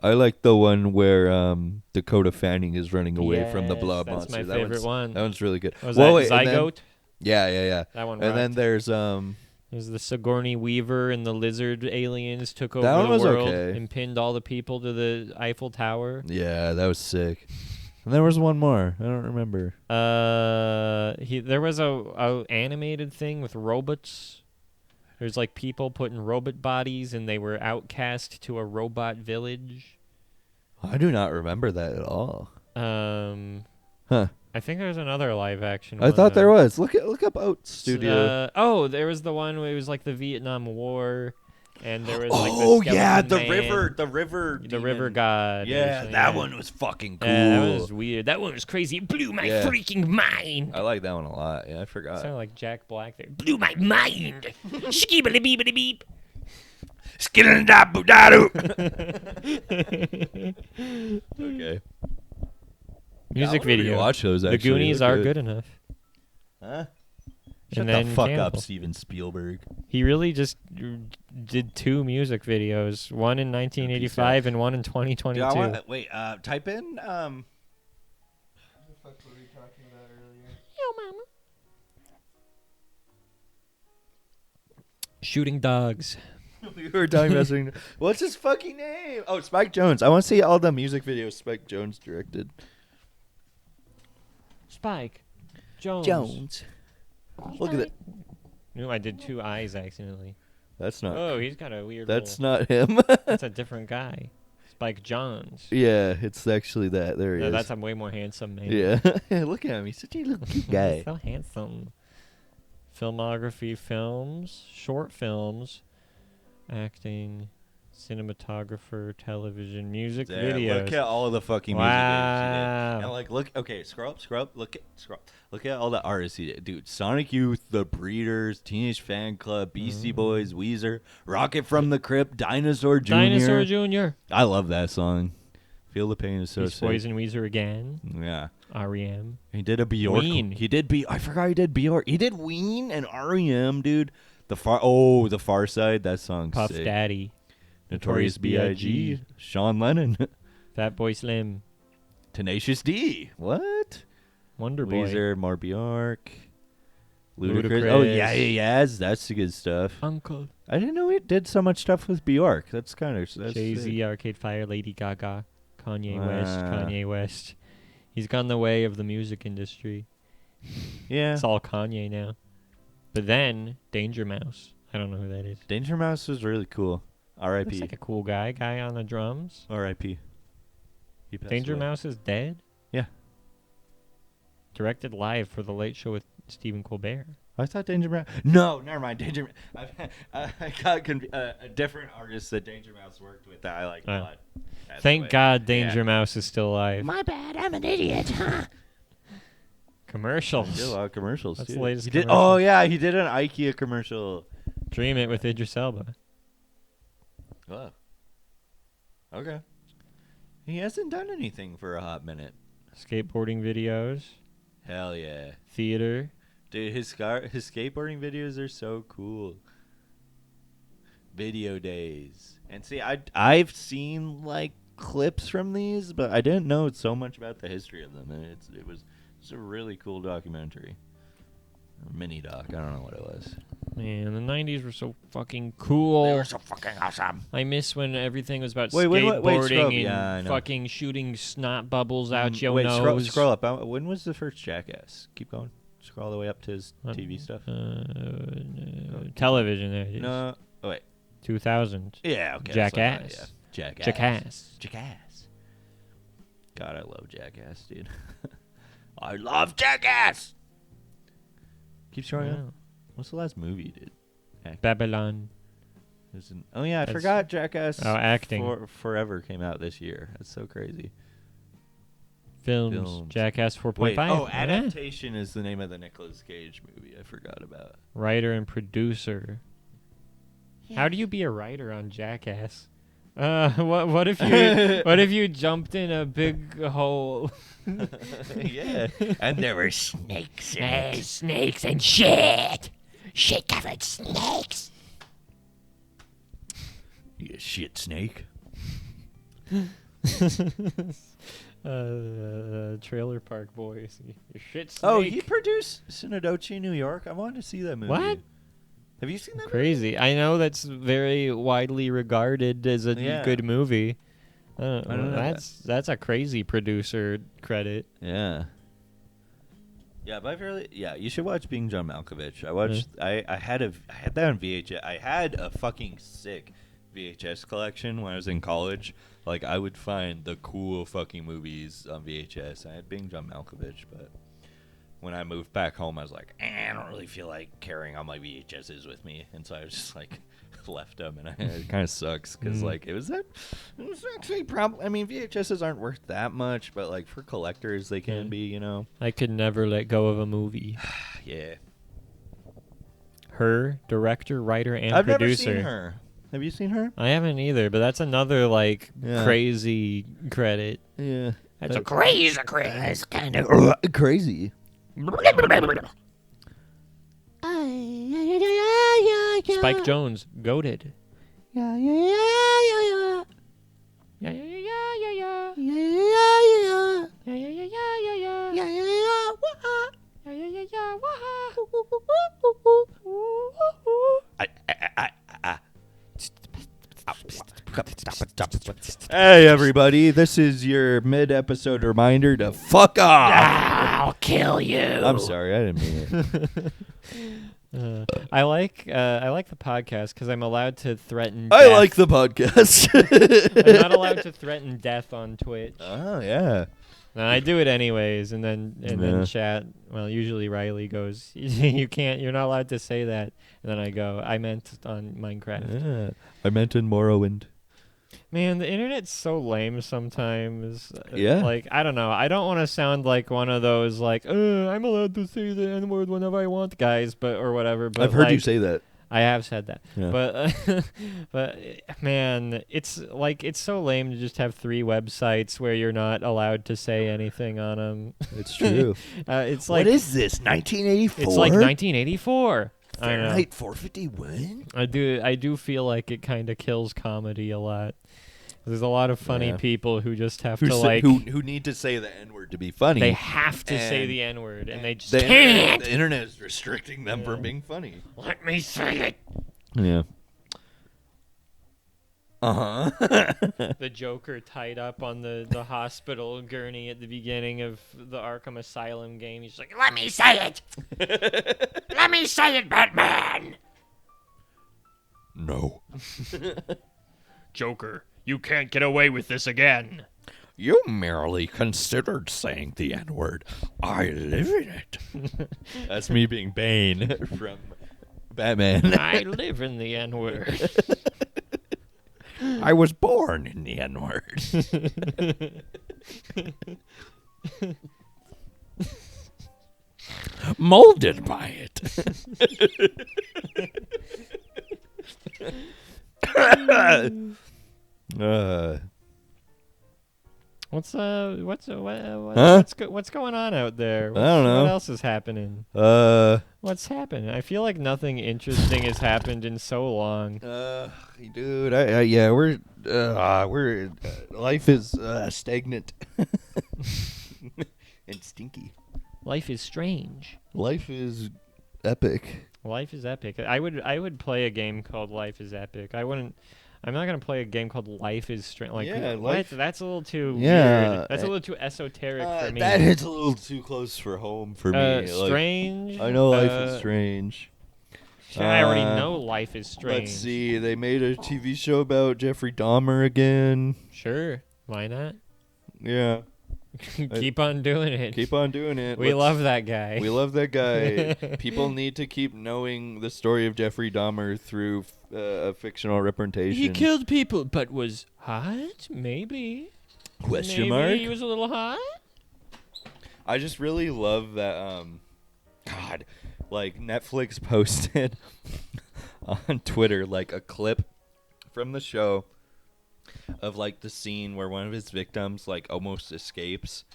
I like the one where Dakota Fanning is running away from the blob that's monster. my favorite one. That one's really good. Was that wait, Zygote? Yeah. That one. And then there's There's the Sigourney Weaver and the lizard aliens took over That one the was world okay. and pinned all the people to the Eiffel Tower. Yeah, that was sick. And there was one more. I don't remember. There was a animated thing with robots. There's like people put in robot bodies and they were outcast to a robot village. I do not remember that at all. Huh. I think there's another live action I one, thought there though. was. Look up Out Studio. There was the one where it was like the Vietnam War, and there was like Oh the yeah, skeleton man, the river river god. or Yeah, something, that one was fucking cool. Yeah, that was weird. That one was crazy. It blew my freaking mind. I like that one a lot. Yeah, I forgot. Sounded like Jack Black there. Blew my mind. Skibbly beebly beep. Okay. Music video. Watch those. The Actually. Goonies They're are good enough. Huh? And Shut the then fuck Cannibal. up, Steven Spielberg. He really just did 2 music videos, one in 1985 and one in 2022. Dude, I want, wait, type in. What the fuck were we talking about earlier? Yo, mama. Shooting dogs. We were talking about something. What's his fucking name? Oh, Spike Jonze. I want to see all the music videos Spike Jonze directed. Spike Jones. Look at that. No, I did 2 eyes accidentally. That's not. Oh, he's got a weird. That's little, not him. That's a different guy. Spike Jones. Yeah, it's actually that. There he No, is. that's a way more handsome man. Yeah. Look at him. He's such a little cute guy. So handsome. Filmography, films, short films, acting, cinematographer, television, music videos. Look at all the fucking music videos he did. Wow. And like, look. Okay, scroll up. Look at all the artists he did, dude. Sonic Youth, The Breeders, Teenage Fan Club, Beastie Boys, Weezer, Rocket from the Crypt, Dinosaur Jr. Dinosaur Jr. I love that song. Feel the Pain is so Beast sick. Boys and Weezer again. Yeah. R.E.M. He did a Bjork. Ween. He did I forgot he did Bjork. He did Ween and R.E.M., dude. The Far Side. That song's Puff sick. Daddy. Notorious B.I.G. Sean Lennon. Fat Boy Slim. Tenacious D. What? Wonder Boy. Weezer, more Bjork. Ludacris. Ludacris. Oh, yeah. That's the good stuff. Uncle. I didn't know he did so much stuff with Bjork. That's kind of... Jay-Z, Arcade Fire, Lady Gaga, Wow. Kanye West. He's gone the way of the music industry. Yeah. It's all Kanye now. But then, Danger Mouse. I don't know who that is. Danger Mouse was really cool. R.I.P. Looks like a cool guy on the drums. R.I.P. He passed Danger away. Mouse is dead? Yeah. Directed live for The Late Show with Stephen Colbert. I thought Danger Mouse... No, never mind. Danger Mouse... I got a different artist that Danger Mouse worked with that I like a lot. That's Thank the way. God Danger Mouse is still alive. My bad, I'm an idiot. Commercials. He did a lot of commercials, That's too. the latest He did. commercial. Oh, yeah. He did an IKEA commercial. Dream It with Idris Elba. Oh. Okay. He hasn't done anything for a hot minute. Skateboarding videos. Hell yeah. Theater. Dude, his skateboarding videos are so cool. Video days. And see, I've seen like clips from these, but I didn't know so much about the history of them. And it's a really cool documentary. Or mini doc. I don't know what it was. Man, the 90s were so fucking cool. They were so fucking awesome. I miss when everything was about Wait, skateboarding scroll up. and Yeah, I know. fucking shooting snot bubbles out your Wait, nose. scroll up. When was the first Jackass? Keep going. Scroll all the way up to his TV stuff. Television there. it is. No. Oh, wait. 2000. Yeah, okay. Jackass. So, yeah. Jackass. Jackass. God, I love Jackass, dude. I love Jackass! Keep scrolling up. Wow. What's the last movie, dude? Babylon. Oh, yeah, I That's- forgot Jackass Oh, acting. Forever came out this year. That's so crazy. Films. Jackass 4.5. Wait, Yeah. Adaptation is the name of the Nicolas Cage movie I forgot about. Writer and producer. How do you be a writer on Jackass? What if you jumped in a big hole? Yeah. And there were snakes in Hey, it. snakes and shit. Shit covered snakes. You shit snake. Trailer Park Boys. Your shit snake. Oh, he produced Synecdoche, New York. I wanted to see that movie. What? Have you seen that movie? Crazy. I know that's very widely regarded as a good movie. I don't know. That's a crazy producer credit. Yeah. Yeah, but you should watch Being John Malkovich. I watched. I had that on VHS. I had a fucking sick VHS collection when I was in college. Like, I would find the cool fucking movies on VHS. I had Being John Malkovich, but when I moved back home, I was like, I don't really feel like carrying all my VHSs with me, and so I was just like left them, and it kind of sucks because like it was actually probably. I mean, VHSs aren't worth that much, but like for collectors, they can be. You know, I could never let go of a movie. Yeah. Her, director, writer, and I've producer. never seen her. Have you seen her? I haven't either, but that's another like crazy credit. Yeah. That's a crazy kind of crazy. Spike Jones, goated. Hey everybody, this is your mid-episode reminder to fuck off. I'll kill you. I'm sorry, I didn't mean it. I like the podcast because I'm allowed to threaten. I death. like the podcast. I'm not allowed to threaten death on Twitch. Oh yeah. No, I do it anyways, and then chat. Well, usually Riley goes, "You can't. You're not allowed to say that." And then I go, "I meant on Minecraft." Yeah. I meant in Morrowind. Man, the internet's so lame sometimes. Yeah. Like, I don't know. I don't want to sound like one of those, like, I'm allowed to say the N-word whenever I want, guys, or whatever. But I've heard you say that. I have said that. Yeah. But man, it's so lame to just have 3 websites where you're not allowed to say anything on them. It's true. It's like, what is this, 1984? It's like 1984. Fahrenheit 451? I do feel like it kind of kills comedy a lot. There's a lot of funny people who just have who need to say the N-word to be funny. They have to say the N-word, and they just can't. The internet is restricting them from being funny. Let me say it. Yeah. Uh-huh. The Joker tied up on the hospital gurney at the beginning of the Arkham Asylum game. He's like, let me say it. Let me say it, Batman. No. Joker, you can't get away with this again. You merely considered saying the N-word. I live in it. That's me being Bane from Batman. I live in the N-word. I was born in the N-word. Molded by it. What's going on out there? I don't know. What else is happening? What's happening? I feel like nothing interesting has happened in so long. Dude, we're life is stagnant and stinky. Life is strange. Life is epic. Life is epic. I would play a game called Life is Epic. I'm not gonna play a game called Life is Strange. Like, what? That's a little too weird. That's a little too esoteric for me. That is a little too close for home for me. Strange. I know Life is Strange. I already know Life is Strange. Let's see. They made a TV show about Jeffrey Dahmer again. Sure. Why not? Yeah. Keep on doing it. Keep on doing it. We love that guy. We love that guy. People need to keep knowing the story of Jeffrey Dahmer through a fictional representation. He killed people, but was hot? Maybe. Question Maybe mark? he was a little hot? I just really love that, God, like, Netflix posted on Twitter, like, a clip from the show of, like, the scene where one of his victims, like, almost escapes.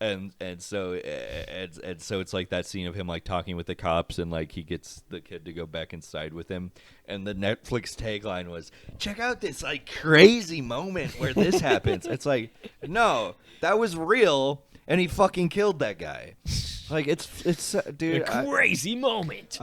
And so it's like that scene of him like talking with the cops, and like he gets the kid to go back inside with him, and the Netflix tagline was, "Check out this like crazy moment where this happens." It's like, no, that was real, and he fucking killed that guy. Like it's dude, A crazy moment.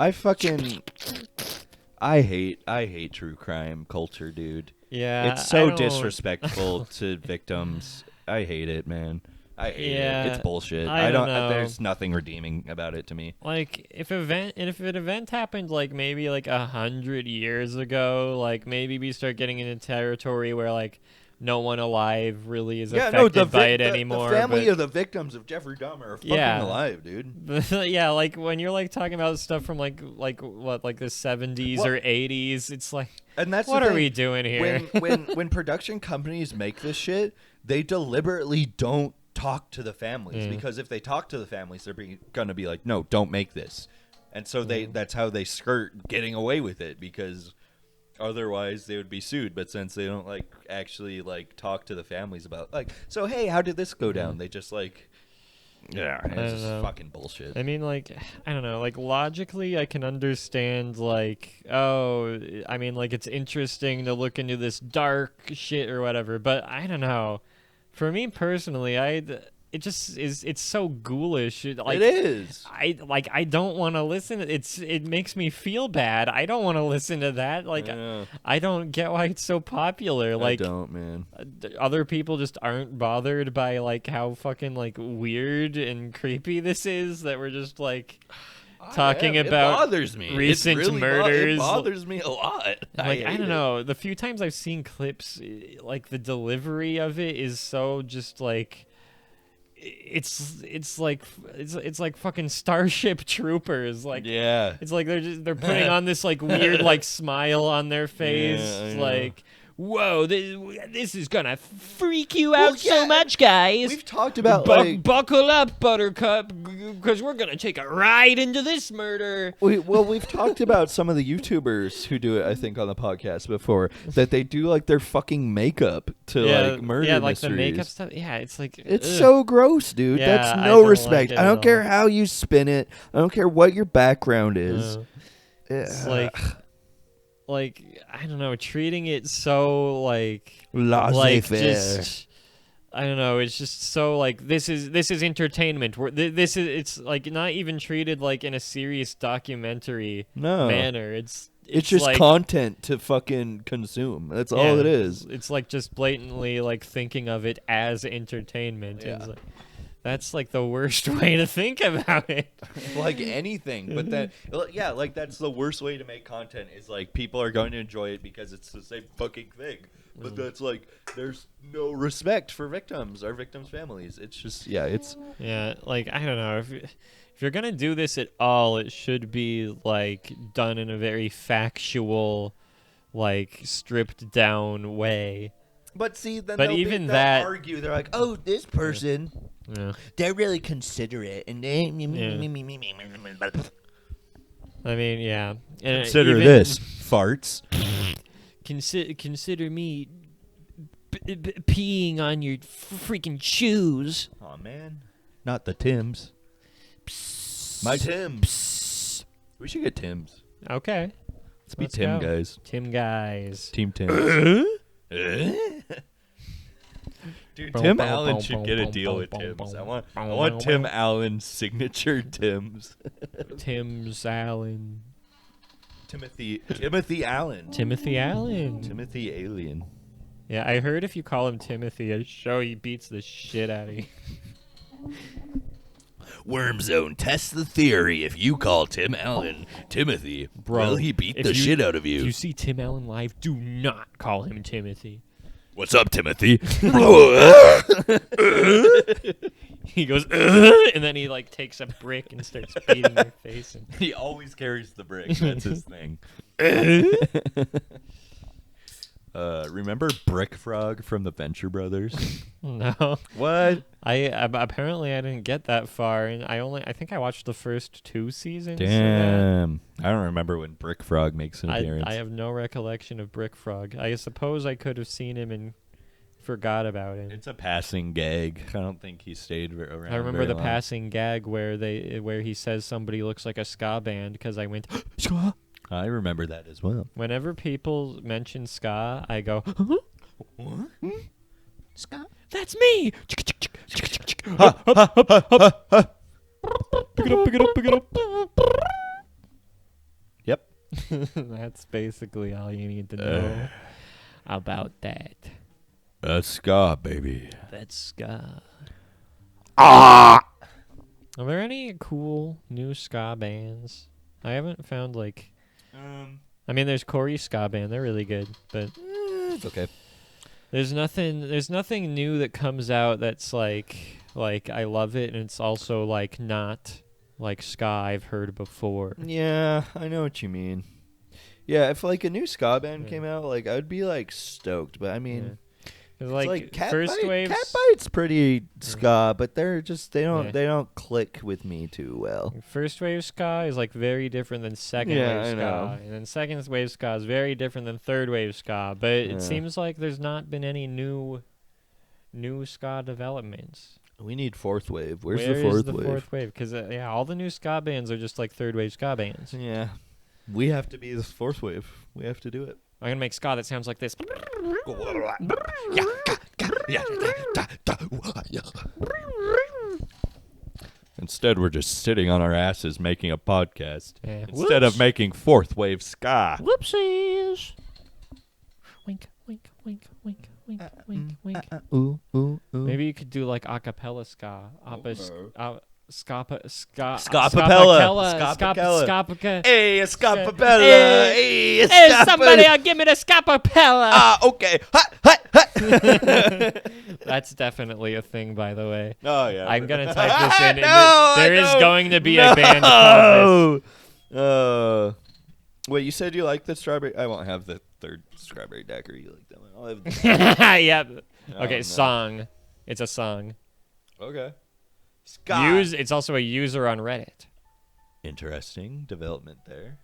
I hate true crime culture, dude. Yeah, It's I so don't- disrespectful to victims. I hate it, man. I hate it. It's bullshit. I don't know. There's nothing redeeming about it to me. Like if an event happened like maybe like 100 years ago, like maybe we start getting into territory where like no one alive really is affected by it anymore. The family but- of the victims of Jeffrey Dahmer are fucking Yeah. alive, dude. yeah, like when you're like talking about stuff from like what like the 70s Well- or 80s, it's like And that's what the are thing. we doing here? When production companies make this shit, they deliberately don't talk to the families, because if they talk to the families, they're gonna be like, no, don't make this, and so that's how they skirt getting away with it, because otherwise they would be sued. But since they don't like actually like talk to the families about like, so hey, how did this go down? They just like, yeah, it's don't just know. fucking bullshit. I mean, like, I don't know. Like, logically, I can understand, like, oh, I mean, like, it's interesting to look into this dark shit or whatever. But I don't know. For me personally, it just is. It's so ghoulish. Like, it is. I don't want to listen. It makes me feel bad. I don't want to listen to that. Like, Yeah. I don't get why it's so popular. Like, I don't, man. other people just aren't bothered by like how fucking like weird and creepy this is, that we're just like talking It about bothers me. recent It really murders. It bothers me a lot. like I hate don't it. know, the few times I've seen clips, like the delivery of it is so just like it's like fucking Starship Troopers. Like, Yeah. it's like they're putting on this like weird like smile on their face, Yeah, I know. like, whoa, this is gonna freak you out so much, guys. We've talked about like Buckle up, Buttercup, because we're gonna take a ride into this murder. we've talked about some of the YouTubers who do it, I think, on the podcast before, that they do like their fucking makeup to like murder yeah, like mysteries. the makeup stuff. Yeah, it's like It's ugh. so gross, dude. Yeah, That's I no don't respect. like it I at don't care all. how you spin it. I don't care what your background is. It's like I don't know, treating it so like laissez-faire. just I don't know. It's just so like this is entertainment. This is it's like not even treated like in a serious documentary No. manner. It's just like, content to fucking consume. That's all yeah, it is. It's like just blatantly like thinking of it as entertainment. Yeah. It's like, that's like the worst way to think about it. Like anything, but that, yeah, like that's the worst way to make content, is like people are going to enjoy it because it's the same fucking thing. But that's like, there's no respect for victims, our victims' families. It's just, yeah, it's Yeah, like I don't know, if you're gonna do this at all, it should be like done in a very factual, like stripped down way. But see, then But they'll even they'll that- argue. They're like, oh, this person, Yeah. they're really considerate, and they. I mean, yeah. And Consider even- this farts. Consider me peeing on your freaking shoes. Oh man, not the Tims. My Tims. We should get Tims. Okay. Let's be Let's Tim go. guys. Tim guys. Team Tims. Dude, Tim Allen should get a deal with Tim's. I want Tim Allen's signature Tim's. Tim's Allen. Timothy Allen. Timothy Allen. Timothy Alien. Yeah, I heard if you call him Timothy, a show he beats the shit out of you. Worm Zone tests the theory. If you call Tim Allen Timothy, Bro, will he beat if the you- shit out of If you? you see Tim Allen live, do not call him Timothy. What's up, Timothy? He goes, and then he like takes a brick and starts beating your face. And He always carries the brick. That's his thing. Remember Brick Frog from the Venture Brothers? no, What? apparently I didn't get that far, and I think I watched the first 2 seasons. of that. Damn. I don't remember when Brick Frog makes an appearance. I have no recollection of Brick Frog. I suppose I could have seen him in forgot about him. It's a passing gag. I don't think he stayed around. I remember very the long. passing gag where he says somebody looks like a ska band because I went ska. I remember that as well. Whenever people mention ska, I go What? ska. That's me. Pick it up, pick it up. Yep. That's basically all you need to know about that. That's ska, baby. That's ska. Ah! Are there any cool new ska bands? I haven't found like. I mean, there's Corey's ska band. They're really good, but It's okay. there's nothing new that comes out that's like I love it, and it's also like not like ska I've heard before. Yeah, I know what you mean. Yeah, if like a new ska band Yeah. came out, like I would be like stoked. But I mean, 'Cause, it's like, like First Waves. Catbite's pretty ska, but they're just they Yeah. don't click with me too well. First wave ska is like very different than second Yeah, wave I ska, know. and then second wave ska is very different than third wave ska. But Yeah. it seems like there's not been any new ska developments. We need fourth wave. Where's Where the is fourth the wave? fourth wave? Because yeah, all the new ska bands are just like third wave ska bands. Yeah, we have to be the fourth wave. We have to do it. I'm gonna make ska that sounds like this. Instead, we're just sitting on our asses making a podcast Yeah. instead of making fourth wave ska. Whoopsies. Wink, wink, wink, wink, wink, wink, wink. Ooh, ooh, ooh. Maybe you could do like acapella ska. Scapapella. Scapapella. Hey, a scapapella. Hey, Hey, a Hey, scapapella. somebody, give me the scapapella. Ah, okay. Ha, ha, ha. That's definitely a thing, by the way. Oh yeah. I'm gonna type this in. No, There I is don't. going to be a band called Wait, you said you like the strawberry? I won't have the third strawberry daiquiri. You like that one? I'll have this. Yep. Okay, no. song. It's a song. Okay. It's also a user on Reddit. Interesting development there.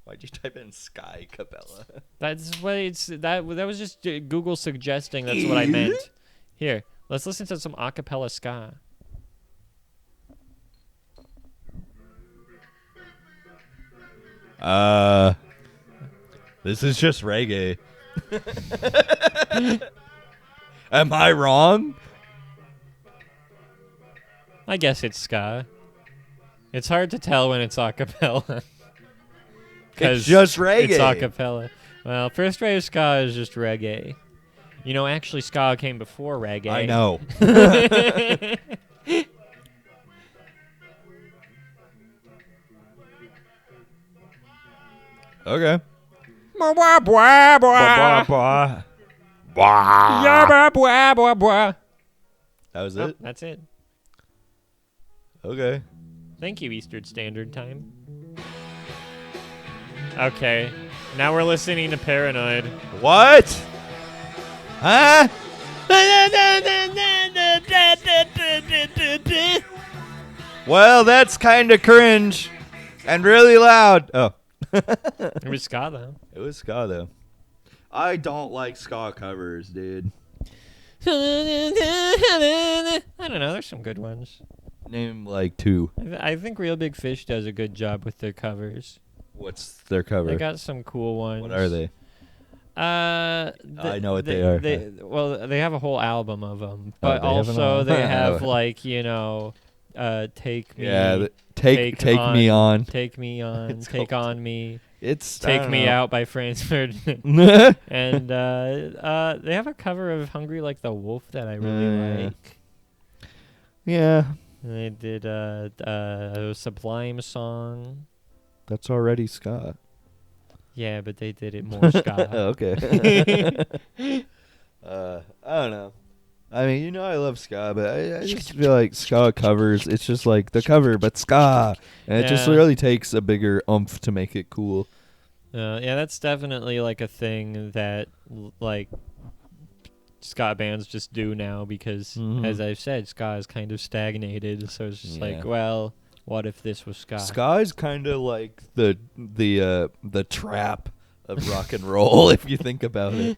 Why'd you type in Sky Capella? That's what it's that was just Google suggesting that's what I meant. Here, let's listen to some acapella ska. This is just reggae. Am I wrong? I guess it's ska. It's hard to tell when it's acapella. It's just reggae. It's acapella. Well, first wave ska is just reggae. You know, actually, ska came before reggae. I know. Okay. Blah, blah, blah, blah. Yeah, blah, blah, blah, blah. That was Oh, it? that's it. Okay. Thank you, Eastern Standard Time. Okay, now we're listening to Paranoid. What? Huh? Well, that's kind of cringe and really loud. Oh. It was ska, though. It was ska, though. I don't like ska covers, dude. I don't know, there's some good ones. Name like two. I think Real Big Fish does a good job with their covers. What's their cover? They got some cool ones. What are they? I know what they are. Well, they have a whole album of them, Oh, but they have an also album? they have like Take Me, Yeah, take on, me on. Take Me On, It's Take called- On Me, It's Take Me Out by Franz Ferdinand, Out. and they have a cover of Hungry Like the Wolf that I really Yeah. like. Yeah, And they did a Sublime song. that's already ska. Yeah, but they did it more ska. Okay. I don't know. I mean, you know, I love ska, but I just feel like ska covers. It's just like the cover, but ska, and it just Yeah. really takes a bigger oomph to make it cool. Yeah, that's definitely like a thing that like ska bands just do now because, Mhm. as I've said, ska is kind of stagnated. So it's just like, Yeah. well, what if this was ska? Ska is kind of like the trap of rock and roll, if you think about it.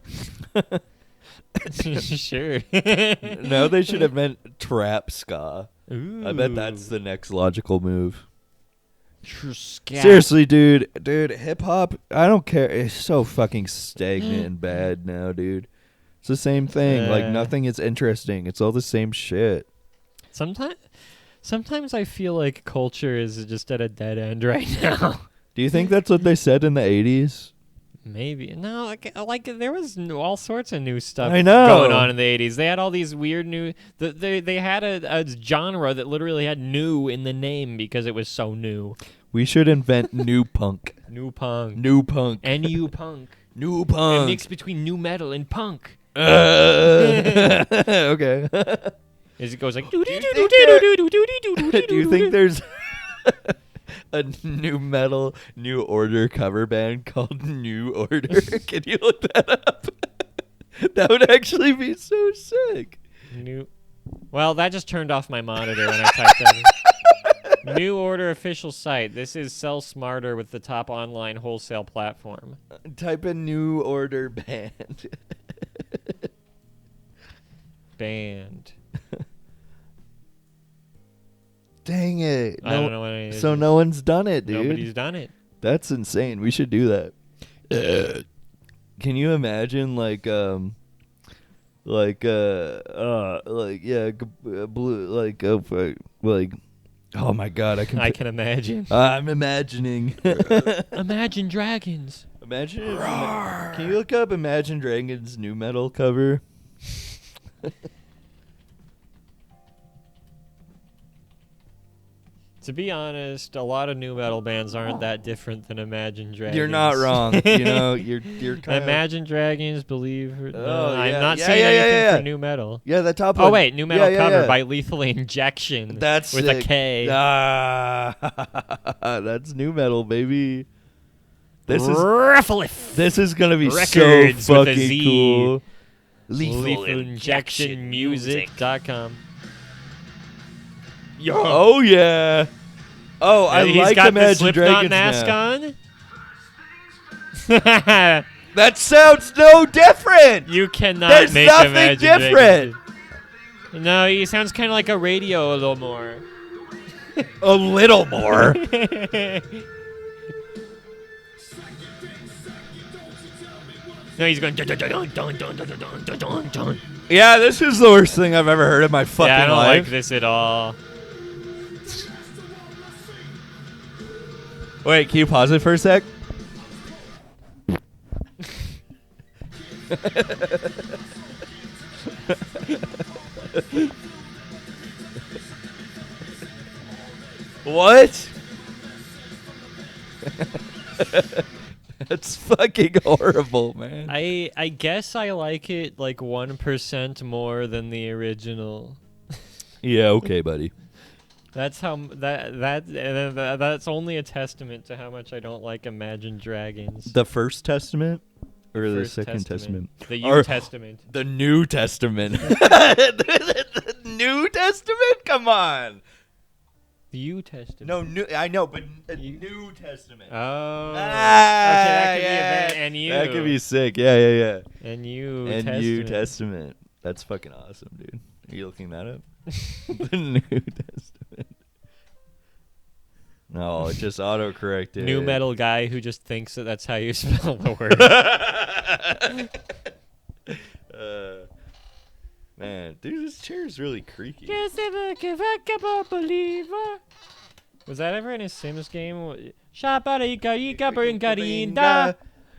Sure. No, they should have meant trap ska. Ooh. I bet that's the next logical move. Scat. Seriously, dude, hip hop, I don't care. It's so fucking stagnant and bad now, dude. It's the same thing. Like nothing is interesting. It's all the same shit. Sometimes I feel like culture is just at a dead end right now. Do you think that's what they said in the 80s? Maybe. No, like there was all sorts of new stuff I know. going on in the 80s. They had all these weird new they had a genre that literally had new in the name because it was so new. We should invent new punk. New punk. New punk. NU punk. New A punk. mix between new metal and punk. Okay. As it goes like Do you think there's a new metal, New Order cover band called New Order? Can you look that up? That would actually be so sick. Well, that just turned off my monitor when I typed that in. New Order official site. This is Sell Smarter with the top online wholesale platform. Type in New Order band. Band. Dang it. I don't know what it is. So no one's done it, dude. Nobody's done it. That's insane. We should do that. Can you imagine blue oh my god, I can imagine. I'm imagining. Imagine Dragons. Imagine. Can you look up Imagine Dragons new metal cover? To be honest, a lot of new metal bands aren't that different than Imagine Dragons. You're not wrong. You know, you're kind of Imagine Dragons, Believe. Oh, I'm yeah. not Yeah, saying yeah, anything yeah, yeah. for new metal. Yeah, the top Oh one. wait, new metal Yeah, cover yeah. by Lethal Injection. That's with sick. a K. That's new metal, baby. This is gonna be Records so with a fucking Z. cool. LethalInjectionMusic.com. Yo. Oh yeah. Oh, I He's like got the Imagine Slipknot Dragons mask now. on. That sounds no different. You cannot There's make nothing Imagine different. Dragons. No, he sounds kind of like a radio a little more. A little more. No, he's going dun dun dun dun dun dun dun dun dun dun. Yeah, this is the worst thing I've ever heard in my fucking Yeah, I don't life. like this at all. Wait, can you pause it for a sec? What? That's fucking horrible, man. I guess I like it like 1% more than the original. Yeah, okay, buddy. That's how that's only a testament to how much I don't like Imagine Dragons. The First Testament or the First Second Testament? The Or- New Testament. The New Testament. The New Testament? Come on. The New Testament. No, new. I know, but You- New Testament. Oh. Ah, okay, that could yeah. be a bad NU. That could be sick. Yeah. NU And Testament. New Testament. That's fucking awesome, dude. Are you looking that up? The New Testament. No, it just autocorrected. New metal guy who just thinks that that's how you spell the word. Man, dude, this chair is really creaky. Was that ever in a Sims game?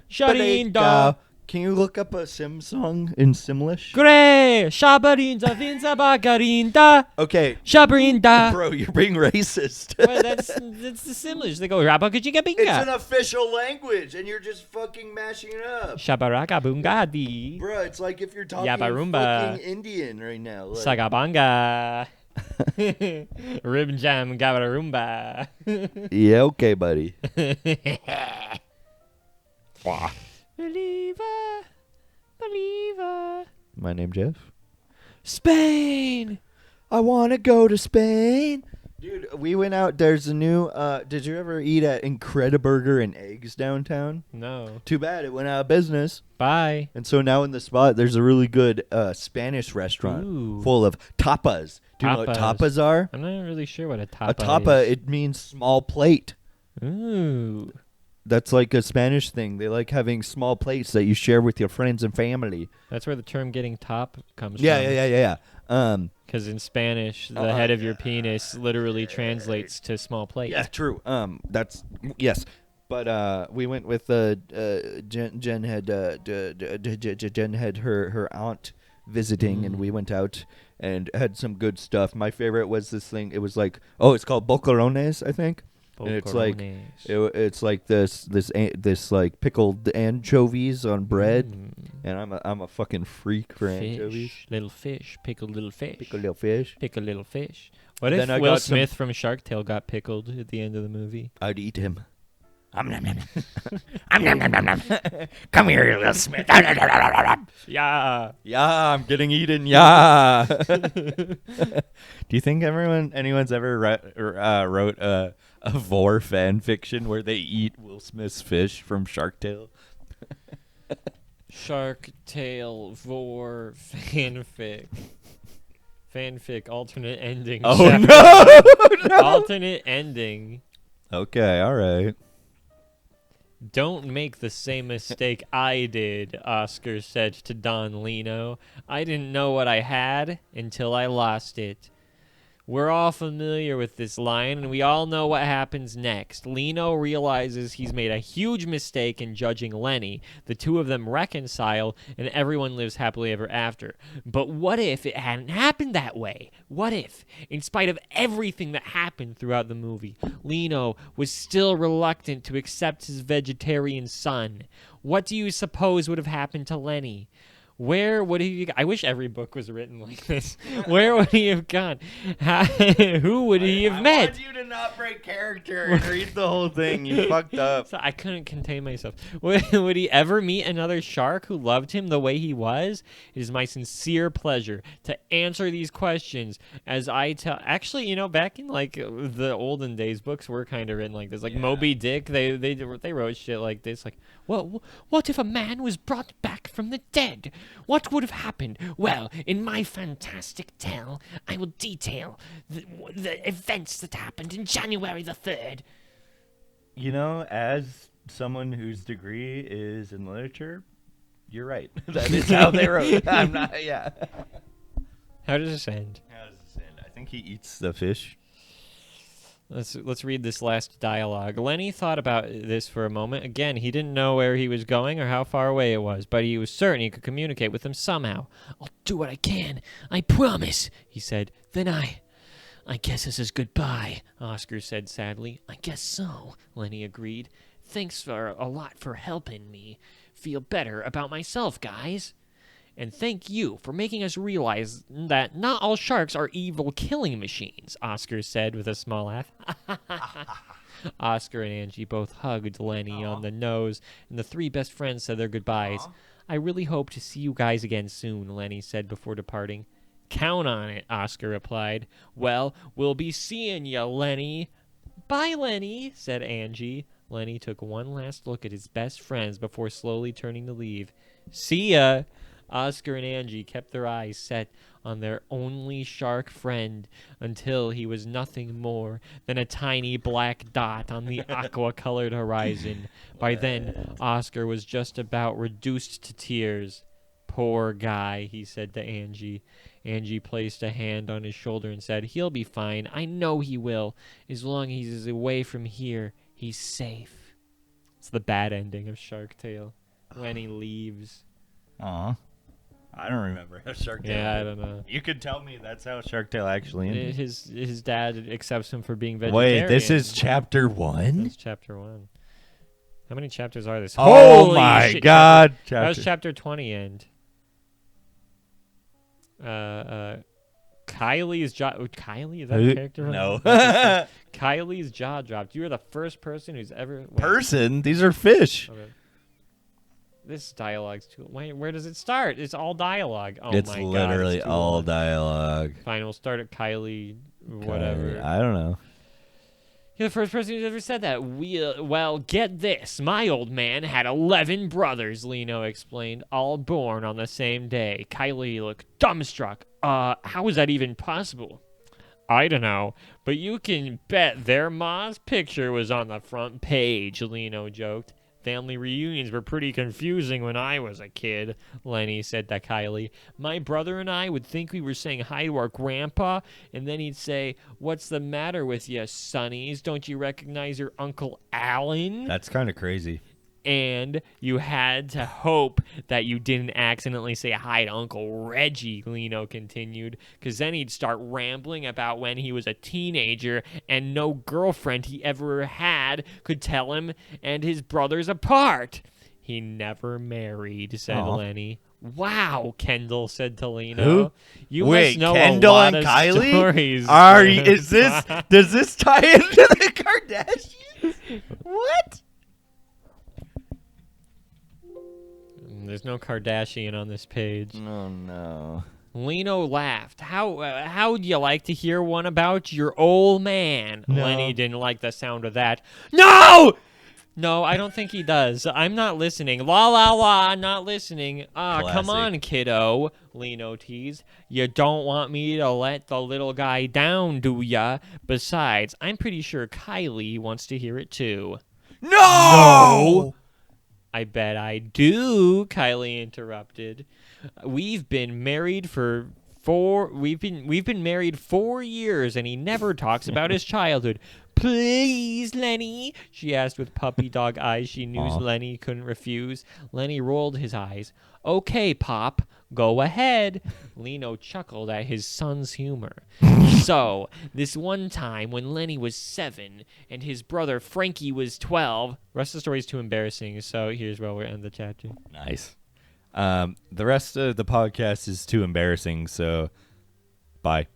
Sharinda. Can you look up a Sim song in Simlish? Gray. Shabarinda vinza bagarinda. Okay, Shabarinda. bro, you're being racist. Well, that's the Simlish. They go rabakajiga It's an binga. official language, and you're just fucking mashing it up. Shabaraka bungadi. Bro, it's like if you're talking Yabarumba. fucking Indian right now. Like, Sagabanga. Rib jam gabarumba. yeah, okay, buddy. Believer. My name Jeff. Spain. I want to go to Spain. Dude, we went out. There's a new. Did you ever eat at Incrediburger and Eggs downtown? No. Too bad it went out of business. Bye. And so now in the spot, there's a really good Spanish restaurant Ooh. full of tapas. Do you know what Tapas. tapas are? I'm not really sure what a tapa A tapa, is. it means small plate. Ooh. That's like a Spanish thing. They like having small plates that you share with your friends and family. That's where the term getting top comes Yeah, from. yeah. Because in Spanish, the head of your penis literally translates to small plate. Yeah, true. That's yes. But we went with Jen had her aunt visiting, and we went out and had some good stuff. My favorite was this thing. It was like, it's called boquerones, I think. And it's like it's like this like pickled anchovies on bread, and I'm a fucking freak for anchovies. Little fish, pickled little fish. Pickled little fish. Pickle little fish. What Then if I Will got some- Smith from Shark Tale got pickled at the end of the movie? I'd eat him. Come here, you little Smith. Yeah. Yeah, I'm getting eaten. Yeah. Do you think anyone's ever wrote a vor fan fiction where they eat Will Smith's fish from Shark Tale? Shark Tale vor fanfic. Fanfic alternate ending. Oh chapter. no! Alternate ending. Okay, all right. Don't make the same mistake I did, Oscar said to Don Lino. I didn't know what I had until I lost it. We're all familiar with this line, and we all know what happens next. Lino realizes he's made a huge mistake in judging Lenny. The two of them reconcile, and everyone lives happily ever after. But what if it hadn't happened that way? What if, in spite of everything that happened throughout the movie, Lino was still reluctant to accept his vegetarian son? What do you suppose would have happened to Lenny? Where would he? I wish every book was written like this. Where would he have gone? Who would he have met? I want you to not break character and read the whole thing. You fucked up. So I couldn't contain myself. Would he ever meet another shark who loved him the way he was? It is my sincere pleasure to answer these questions as I tell. Actually, back in like the olden days, books were kind of written like this. Like Moby Dick, they wrote shit like this. Like, well, what if a man was brought back from the dead? What would have happened? Well, in my fantastic tale, I will detail the events that happened in January the 3rd. As someone whose degree is in literature, you're right. That is how they wrote it. I'm not, yeah. How does this end? How does this end? I think he eats the fish. Let's read this last dialogue. Lenny thought about this for a moment. Again, he didn't know where he was going or how far away it was, but he was certain he could communicate with them somehow. I'll do what I can. I promise, he said. Then I guess this is goodbye, Oscar said sadly. I guess so, Lenny agreed. Thanks a lot for helping me feel better about myself, guys. And thank you for making us realize that not all sharks are evil killing machines, Oscar said with a small laugh. Oscar and Angie both hugged Lenny on the nose, and the three best friends said their goodbyes. I really hope to see you guys again soon, Lenny said before departing. Count on it, Oscar replied. Well, we'll be seeing ya, Lenny. Bye, Lenny, said Angie. Lenny took one last look at his best friends before slowly turning to leave. See ya. Oscar and Angie kept their eyes set on their only shark friend until he was nothing more than a tiny black dot on the aqua-colored horizon. By then, Oscar was just about reduced to tears. Poor guy, he said to Angie. Angie placed a hand on his shoulder and said, He'll be fine. I know he will. As long as he's away from here, he's safe. It's the bad ending of Shark Tale. When he leaves. Aw. I don't remember how Shark Tale Yeah, I ended. don't know. You could tell me that's how Shark Tale actually ended. His dad accepts him for being vegetarian. Wait, this is chapter 1? That's chapter 1. How many chapters are this? Oh Holy my shit, god. How does chapter 20 end? Kylie's jaw. Kylie, is that a character? No. Kylie's jaw dropped. You are the first person who's ever. Wait. Person? These are fish. Okay. This dialogue's too. Wait, where does it start? It's all dialogue. Oh It's my god! literally It's too all long. dialogue. Fine, we'll start at Kylie. Whatever. I don't know. You're the first person who's ever said that. Well, get this. My old man had 11 brothers, Lino explained, all born on the same day. Kylie looked dumbstruck. How is that even possible? I don't know, but you can bet their ma's picture was on the front page, Lino joked. Family reunions were pretty confusing when I was a kid, Lenny said to Kylie. My brother and I would think we were saying hi to our grandpa, and then he'd say, "What's the matter with you, sonnies? Don't you recognize your Uncle Alan?" That's kind of crazy. And you had to hope that you didn't accidentally say hi to Uncle Reggie, Lino continued, because then he'd start rambling about when he was a teenager and no girlfriend he ever had could tell him and his brothers apart. He never married, said Lenny. Wow, Kendall said to Lino. Who? You Wait, must know Kendall a lot and of Kylie? stories. Does this tie into the Kardashians? What? There's no Kardashian on this page. Oh no. Lino laughed. How would you like to hear one about your old man? No. Lenny didn't like the sound of that. No! No, I don't think he does. I'm not listening. La la la, not listening. Come on, kiddo, Lino teased. You don't want me to let the little guy down, do ya? Besides, I'm pretty sure Kylie wants to hear it too. No! I bet I do, Kylie interrupted. We've been married 4 years and he never talks about his childhood. Please, Lenny, she asked with puppy dog eyes she knew Lenny couldn't refuse. Lenny rolled his eyes. Okay, Pop, go ahead. Lino chuckled at his son's humor. So, this one time when Lenny was 7 and his brother Frankie was 12, the rest of the story is too embarrassing, so here's where we'll end the chapter. Nice. The rest of the podcast is too embarrassing, so bye.